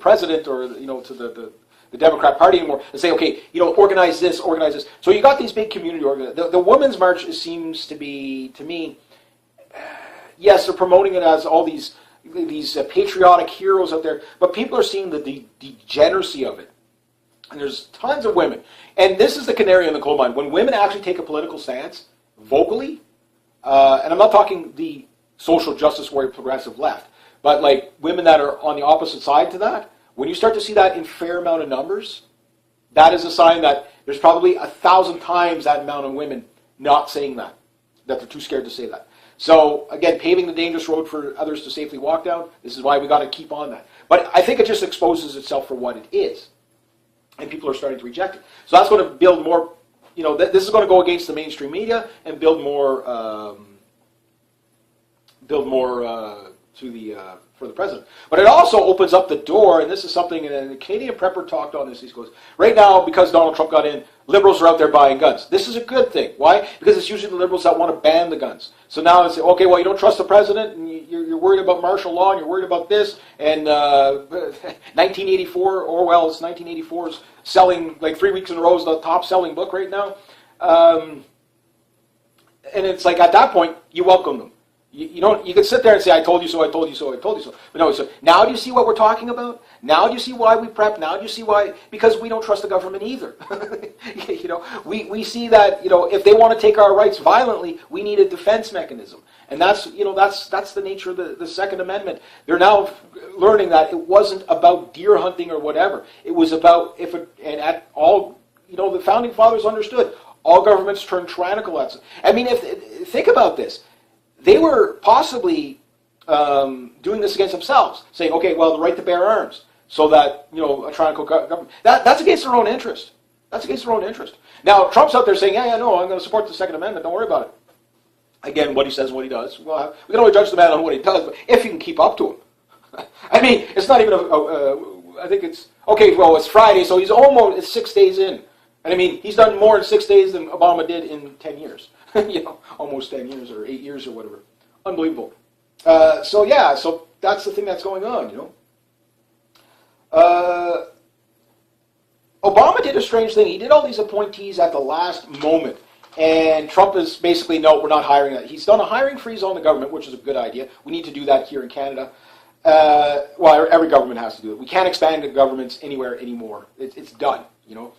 president or to the Democrat Party anymore, and say, okay, organize this. So you got these big community organizations. The Women's March seems to be, to me, yes, they're promoting it as all these patriotic heroes out there, but people are seeing the degeneracy of it. And there's tons of women. And this is the canary in the coal mine. When women actually take a political stance, vocally, and I'm not talking the social justice warrior progressive left, but like women that are on the opposite side to that, when you start to see that in fair amount of numbers, that is a sign that there's probably 1,000 times that amount of women not saying that they're too scared to say that. So, again, paving the dangerous road for others to safely walk down, this is why we got to keep on that. But I think it just exposes itself for what it is. And people are starting to reject it. So that's going to build more, this is going to go against the mainstream media and build more for the president. But it also opens up the door, and this is something, and the Canadian Prepper talked on this, he goes, right now, because Donald Trump got in, liberals are out there buying guns. This is a good thing. Why? Because it's usually the liberals that want to ban the guns. So now it's, okay, well, you don't trust the president, and you're worried about martial law, and you're worried about this, and 1984, Orwell's 1984 is selling, like 3 weeks in a row, is the top-selling book right now. And it's like, at that point, you welcome them. You can sit there and say, I told you so, I told you so, I told you so. But no, so now do you see what we're talking about? Now do you see why we prep? Now do you see why? Because we don't trust the government either. We see that, if they want to take our rights violently, we need a defense mechanism. And that's the nature of the Second Amendment. They're now learning that it wasn't about deer hunting or whatever. It was about, the Founding Fathers understood, all governments turn tyrannical. I mean, think about this. They were possibly doing this against themselves, saying, okay, well, the right to bear arms, so that, a tyrannical government. That's against their own interest. That's against their own interest. Now, Trump's out there saying, yeah, no, I'm going to support the Second Amendment, don't worry about it. Again, what he says and what he does. Well, we can only judge the man on what he does, but if you can keep up to him. I mean, it's not even I think it's, okay, well, it's Friday, so it's 6 days in. And I mean, he's done more in 6 days than Obama did in 10 years. Almost 10 years or 8 years or whatever. Unbelievable. So that's the thing that's going on, Obama did a strange thing. He did all these appointees at the last moment. And Trump is basically, no, we're not hiring that. He's done a hiring freeze on the government, which is a good idea. We need to do that here in Canada. Well, every government has to do it. We can't expand the governments anywhere anymore. It's done, you know.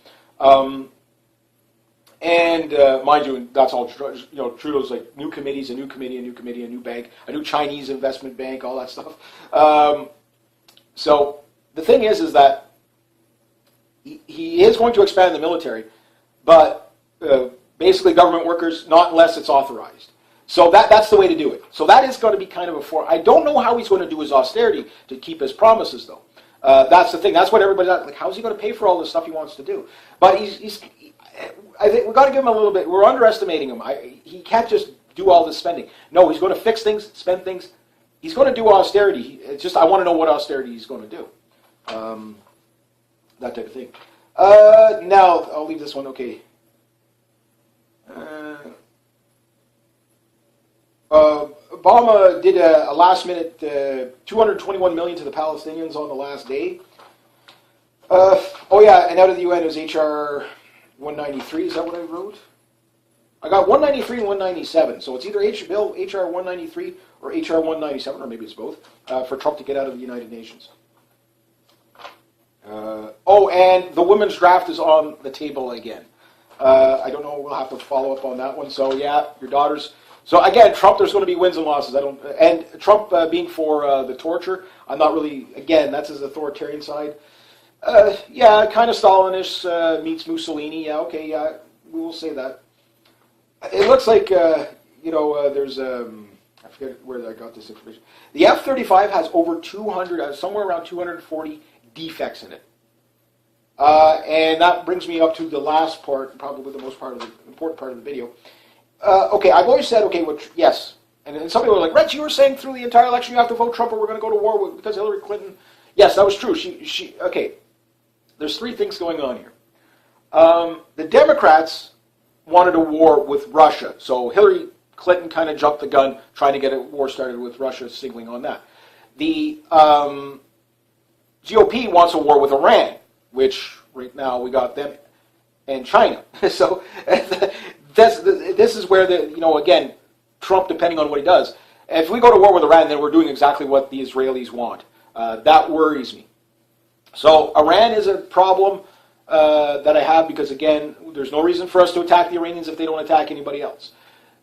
Mind you, that's all, you know, Trudeau's like new committees, a new committee, a new committee, a new bank, a new Chinese investment bank, all that stuff. So the thing is that he is going to expand the military, but basically government workers, not unless it's authorized. So that's the way to do it. So that is going to be kind of I don't know how he's going to do his austerity to keep his promises, though. That's the thing. That's what everybody's like. How's he going to pay for all this stuff he wants to do? But I think we've got to give him a little bit. We're underestimating him. He can't just do all this spending. No, he's going to fix things, spend things. He's going to do austerity. It's just I want to know what austerity he's going to do. That type of thing. Now, I'll leave this one. Okay. Obama did a last-minute $221 million to the Palestinians on the last day. Oh yeah, and out of the UN is HR 193. Is that what I wrote? I got 193 and 197. So it's either Bill HR 193 or HR 197, or maybe it's both, for Trump to get out of the United Nations. Oh, and the women's draft is on the table again. I don't know. We'll have to follow up on that one. So yeah, your daughters. So again, Trump. There's going to be wins and losses. And Trump being for the torture. I'm not really. Again, that's his authoritarian side. Yeah, kind of Stalinish meets Mussolini. Yeah, okay. Yeah, we will say that. It looks like there's I forget where I got this information. The F-35 has over 200, somewhere around 240 defects in it. And that brings me up to the last part, probably the most important part of the video. Okay, I've always said, okay, yes. And some people are like, Rich, you were saying through the entire election you have to vote Trump or we're going to go to war because Hillary Clinton. Yes, that was true. Okay, there's three things going on here. The Democrats wanted a war with Russia. So Hillary Clinton kind of jumped the gun trying to get a war started with Russia, signaling on that. The GOP wants a war with Iran, which right now we got them, and China. So this is where again, Trump, depending on what he does, if we go to war with Iran, then we're doing exactly what the Israelis want. That worries me. So Iran is a problem that I have because, again, there's no reason for us to attack the Iranians if they don't attack anybody else.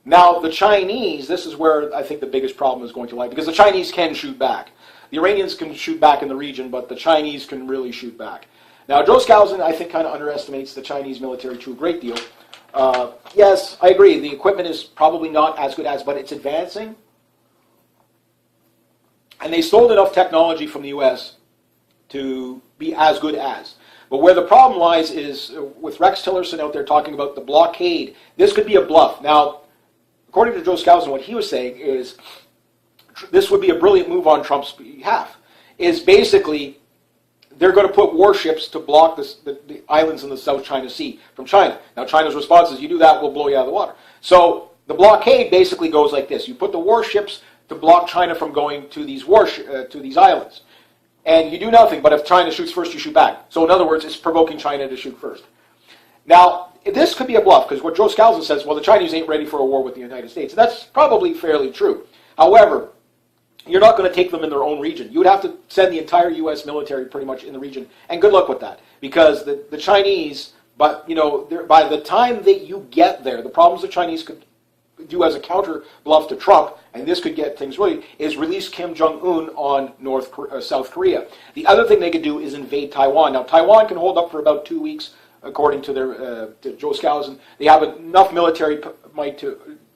Now, the Chinese, this is where I think the biggest problem is going to lie, because the Chinese can shoot back. The Iranians can shoot back in the region, but the Chinese can really shoot back. Now, Joe Skousen, I think, kind of underestimates the Chinese military to a great deal. Yes, I agree. The equipment is probably not as good as, but it's advancing. And they sold enough technology from the U.S. to be as good as. But where the problem lies is with Rex Tillerson out there talking about the blockade. This could be a bluff. Now, according to Joe Skousen, what he was saying is this would be a brilliant move on Trump's behalf. Is basically they're going to put warships to block the islands in the South China Sea from China. Now, China's response is, you do that, we'll blow you out of the water. So the blockade basically goes like this. You put the warships to block China from going to these to these islands. And you do nothing, but if China shoots first, you shoot back. So in other words, it's provoking China to shoot first. Now, this could be a bluff, because what Joe Skousen says, well, the Chinese ain't ready for a war with the United States. And that's probably fairly true. However, you're not going to take them in their own region. You would have to send the entire U.S. military pretty much in the region, and good luck with that. Because the Chinese, by the time that you get there, the problems the Chinese could do as a counter bluff to Trump, and this could get things really, is release Kim Jong-un on South Korea. The other thing they could do is invade Taiwan. Now, Taiwan can hold up for about 2 weeks, according to to Joe Skousen. They have enough military might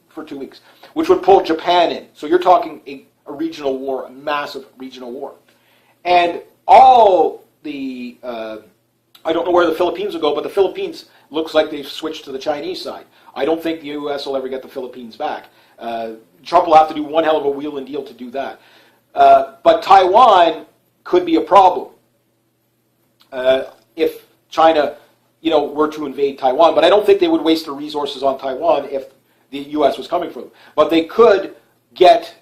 for 2 weeks, which would pull Japan in. So you're talking a regional war, a massive regional war. And all the, I don't know where the Philippines will go, but the Philippines looks like they've switched to the Chinese side. I don't think the U.S. will ever get the Philippines back. Trump will have to do one hell of a wheel and deal to do that. But Taiwan could be a problem if China, were to invade Taiwan. But I don't think they would waste their resources on Taiwan if the U.S. was coming for them. But they could get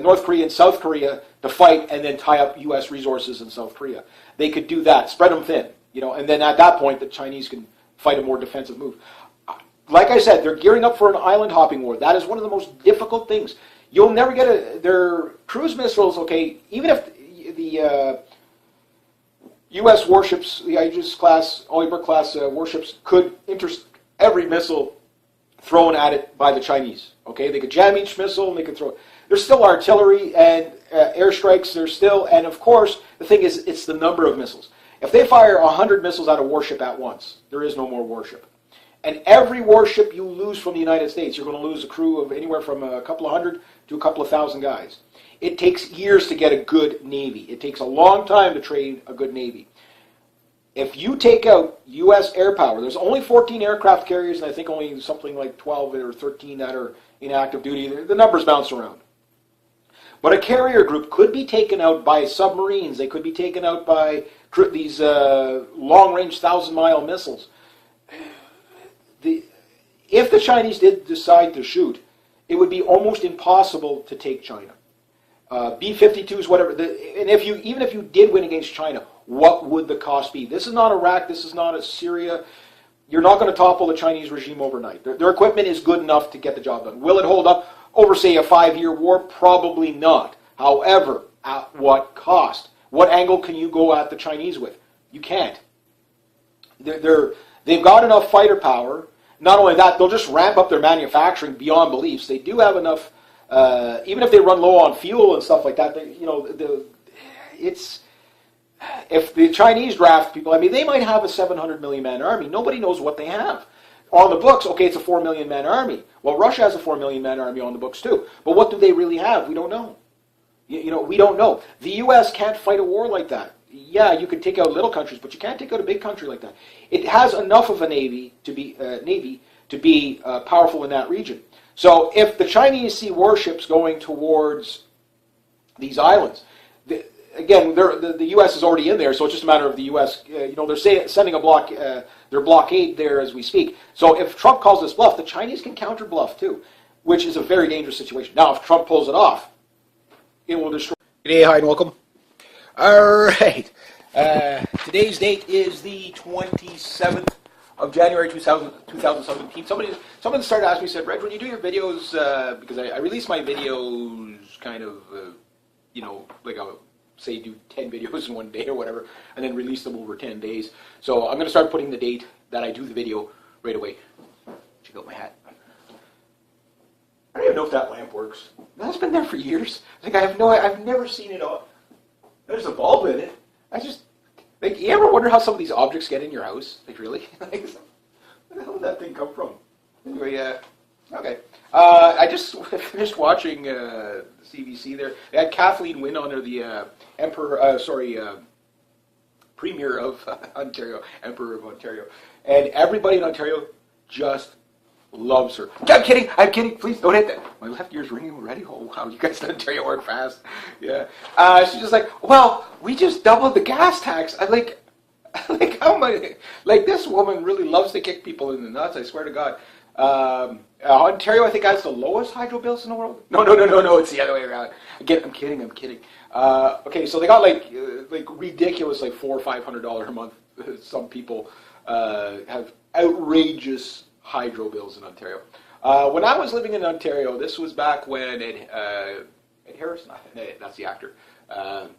North Korea and South Korea to fight and then tie up U.S. resources in South Korea. They could do that, spread them thin. And then at that point, the Chinese can fight a more defensive move. Like I said, they're gearing up for an island hopping war. That is one of the most difficult things. You'll never get their cruise missiles, okay, even if the U.S. warships, the Aegis class, Oliver class warships could intercept every missile thrown at it by the Chinese. Okay, they could jam each missile and they could throw it. There's still artillery and airstrikes. There's still, and of course, the thing is, it's the number of missiles. If they fire 100 missiles at a warship at once, there is no more warship. And every warship you lose from the United States, you're going to lose a crew of anywhere from a couple of hundred to a couple of thousand guys. It takes years to get a good Navy. It takes a long time to train a good Navy. If you take out U.S. air power, there's only 14 aircraft carriers, and I think only something like 12 or 13 that are in active duty. The numbers bounce around. But a carrier group could be taken out by submarines. They could be taken out by these long-range 1,000-mile missiles. If the Chinese did decide to shoot, it would be almost impossible to take China. B-52s, whatever. And even if you did win against China, what would the cost be? This is not Iraq. This is not Syria. You're not going to topple the Chinese regime overnight. Their equipment is good enough to get the job done. Will it hold up over, say, a 5-year war? Probably not. However, at what cost? What angle can you go at the Chinese with? You can't. They've got enough fighter power. Not only that, they'll just ramp up their manufacturing beyond beliefs. They do have enough, even if they run low on fuel and stuff like that. If the Chinese draft people, I mean, they might have a 700 million man army. Nobody knows what they have. On the books, okay, it's a 4 million man army. Well, Russia has a 4 million man army on the books too. But what do they really have? We don't know. We don't know. The U.S. can't fight a war like that. Yeah, you could take out little countries, but you can't take out a big country like that. It has enough of a navy to be powerful in that region. So if the Chinese see warships going towards these islands, again, the U.S. is already in there, so it's just a matter of the U.S. They're sending their blockade there as we speak. So if Trump calls this bluff, the Chinese can counter bluff too, which is a very dangerous situation. Now, if Trump pulls it off, it will destroy. Good day, hi, and welcome. All right. Today's date is the 27th of January 2017. Someone started asking me, said, Reg, when you do your videos, because I release my videos kind of, like I'll say do 10 videos in one day or whatever, and then release them over 10 days. So I'm going to start putting the date that I do the video right away. Check out my hat. I don't even know if that lamp works. That's been there for years. I've never seen it on. There's a bulb in it. You ever wonder how some of these objects get in your house? Like, really? Where the hell did that thing come from? Anyway, okay. I just finished watching CBC there. They had Kathleen Wynne on there, the Premier of Ontario, Emperor of Ontario. And everybody in Ontario just loves her. I'm kidding. Please don't hit that. My left ear's ringing already. Oh, wow, you guys in Ontario work fast. Yeah. She's just like, well, we just doubled the gas tax. I'm like, how much? Like, this woman really loves to kick people in the nuts, I swear to God. Ontario, I think, has the lowest hydro bills in the world. No, it's the other way around. Again, I'm kidding. Okay, so they got like ridiculous, like $400 or $500 a month. Some people have outrageous hydro bills in Ontario. When I was living in Ontario, this was back when Ed Harris, that's the actor.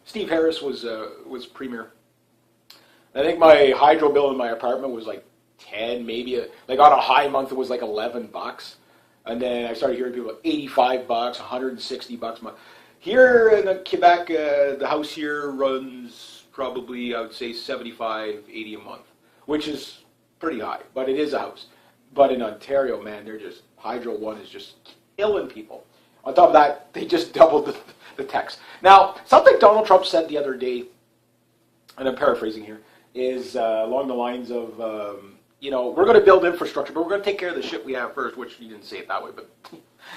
Steve Harris was premier. I think my hydro bill in my apartment was like 10, maybe on a high month it was like $11, and then I started hearing people $85, $160 a month. Here in Quebec, the house here runs probably, I would say, $75, $80 a month, which is pretty high, but it is a house. But in Ontario, man, Hydro One is just killing people. On top of that, they just doubled the tax. Now, something Donald Trump said the other day, and I'm paraphrasing here, is along the lines of, we're going to build infrastructure, but we're going to take care of the shit we have first, which he didn't say it that way, but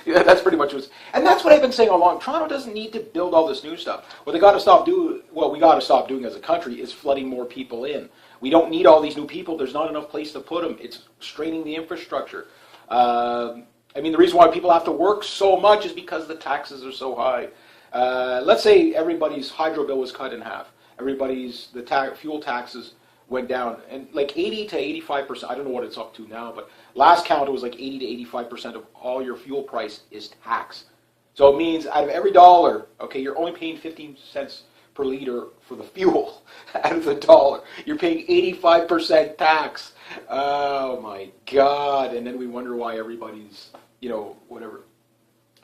yeah, that's pretty much what. And that's what I've been saying all along. Toronto doesn't need to build all this new stuff. What we got to stop doing as a country is flooding more people in. We don't need all these new people. There's not enough place to put them. It's straining the infrastructure. The reason why people have to work so much is because the taxes are so high. Let's say everybody's hydro bill was cut in half. Fuel taxes went down, and like 80 to 85%. I don't know what it's up to now, but last count it was like 80 to 85% of all your fuel price is tax. So it means out of every dollar, okay, you're only paying 15 cents per liter for the fuel out of the dollar. You're paying 85% tax. Oh my God! And then we wonder why everybody's, whatever.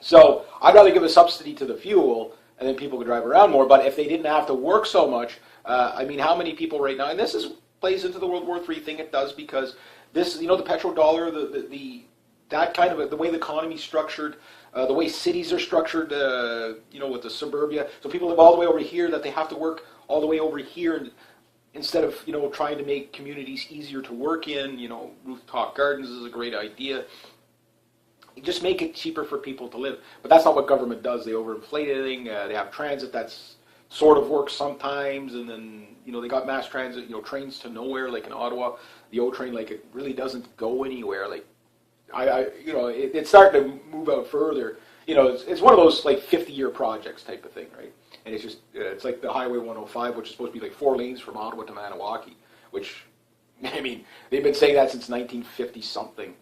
So I'd rather give a subsidy to the fuel, and then people could drive around more. But if they didn't have to work so much, I mean, how many people right now? And this plays into the World War III thing. It does, because this, the petrodollar, that kind of the way the economy's structured, the way cities are structured, with the suburbia. So people live all the way over here that they have to work all the way over here, and instead of trying to make communities easier to work in, rooftop gardens is a great idea. You just make it cheaper for people to live. But that's not what government does. They overinflate everything. They have transit that's sort of works sometimes, and then they got mass transit, trains to nowhere, like in Ottawa, the O train, like it really doesn't go anywhere. Like it's starting to move out further. It's one of those like 50-year projects type of thing, right? And it's just it's like the Highway 105, which is supposed to be like 4 lanes from Ottawa to Maniwaki, which, I mean, they've been saying that since 1950 something.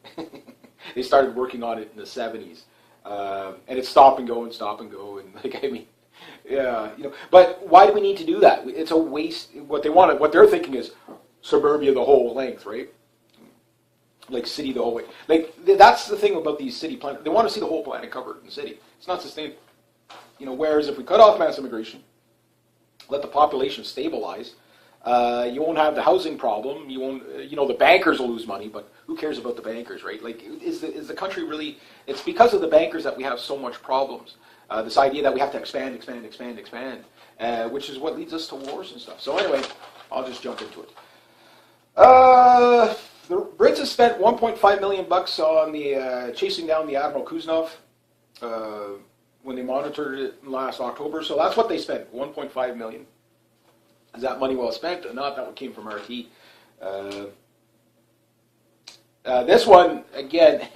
They started working on it in the 70s, and it's stop and go, and like, I mean, yeah, But why do we need to do that? It's a waste. What they're thinking is suburbia the whole length, right? Like city the whole way. Like that's the thing about these city plans. They want to see the whole planet covered in the city. It's not sustainable. Whereas if we cut off mass immigration, let the population stabilize, you won't have the housing problem. You won't. The bankers will lose money, but who cares about the bankers, right? Like, is the country really? It's because of the bankers that we have so much problems. This idea that we have to expand, which is what leads us to wars and stuff. So anyway, I'll just jump into it. The Brits have spent $1.5 million on the chasing down the Admiral Kuznov when they monitored it last October. So that's what they spent, $1.5 million. Is that money well spent or not? That one came from RT. This one, again,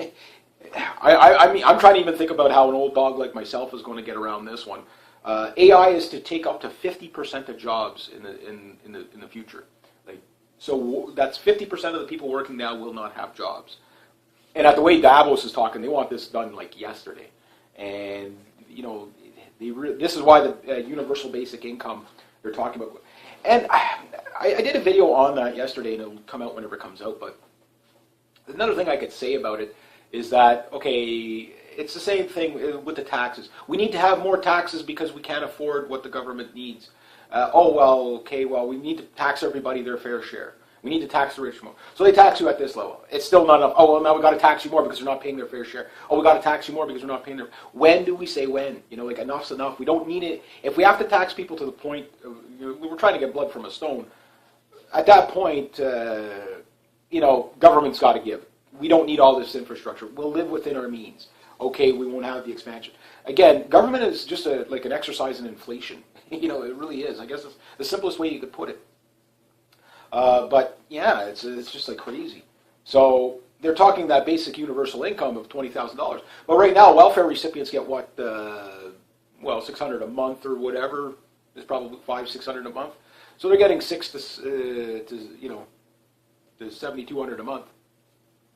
I mean, I'm trying to even think about how an old dog like myself is going to get around this one. AI is to take up to 50% of jobs in the future. So that's 50% of the people working now will not have jobs. And at the way Davos is talking, they want this done like yesterday. And, this is why the universal basic income they're talking about. And I did a video on that yesterday, and it'll come out whenever it comes out. But another thing I could say about it is that, okay, it's the same thing with the taxes. We need to have more taxes because we can't afford what the government needs. We need to tax everybody their fair share. We need to tax the rich more. So they tax you at this level. It's still not enough. Oh, well, now we got to tax you more because they're not paying their fair share. Oh, we got to tax you more because they're not paying their... When do we say when? Like, enough's enough. We don't need it. If we have to tax people to the point of, we're trying to get blood from a stone, at that point, government's got to give. We don't need all this infrastructure. We'll live within our means. Okay, we won't have the expansion. Again, government is just like an exercise in inflation. It really is. I guess it's the simplest way you could put it. But yeah, it's just like crazy. So they're talking that basic universal income of $20,000. But right now, welfare recipients get what? $600 a month or whatever. It's probably $500-600 a month. So they're getting $600 to $7,200 a month.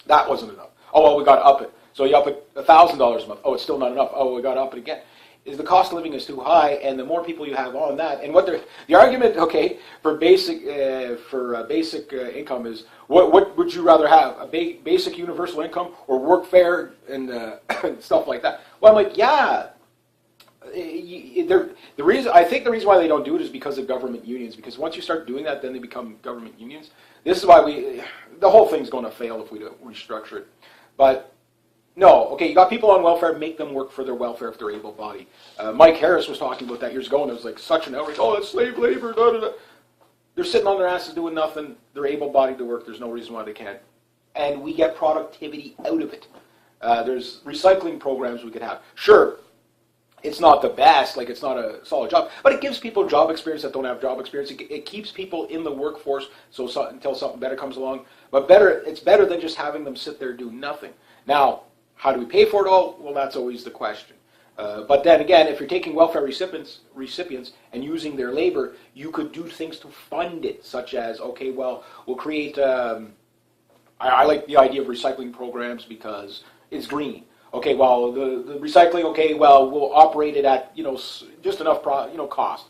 That wasn't enough. Oh well, we got to up it. So you up it $1,000 a month. Oh, it's still not enough. Oh, we got to up it again. Is the cost of living is too high, and the more people you have on that, and the argument, okay, for basic income is what would you rather have, a basic universal income or workfare and stuff like that? Well, I'm like, yeah. The reason why they don't do it is because of government unions. Because once you start doing that, then they become government unions. This is why the whole thing's going to fail if we don't restructure it. But no, okay, you got people on welfare, make them work for their welfare if they're able-bodied. Mike Harris was talking about that years ago, and it was like such an outrage. Oh, it's slave labor, da da da. They're sitting on their asses doing nothing. They're able-bodied to work. There's no reason why they can't. And we get productivity out of it. There's recycling programs we could have. Sure, it's not the best, like it's not a solid job, but it gives people job experience that don't have job experience. It keeps people in the workforce until something better comes along. But it's better than just having them sit there and do nothing. Now, how do we pay for it all? Well, that's always the question. But then again, if you're taking welfare recipients and using their labor, you could do things to fund it, such as, okay, well, we'll create, I like the idea of recycling programs because it's green. Okay, well, the recycling, okay, well, we'll operate it at, just enough, cost.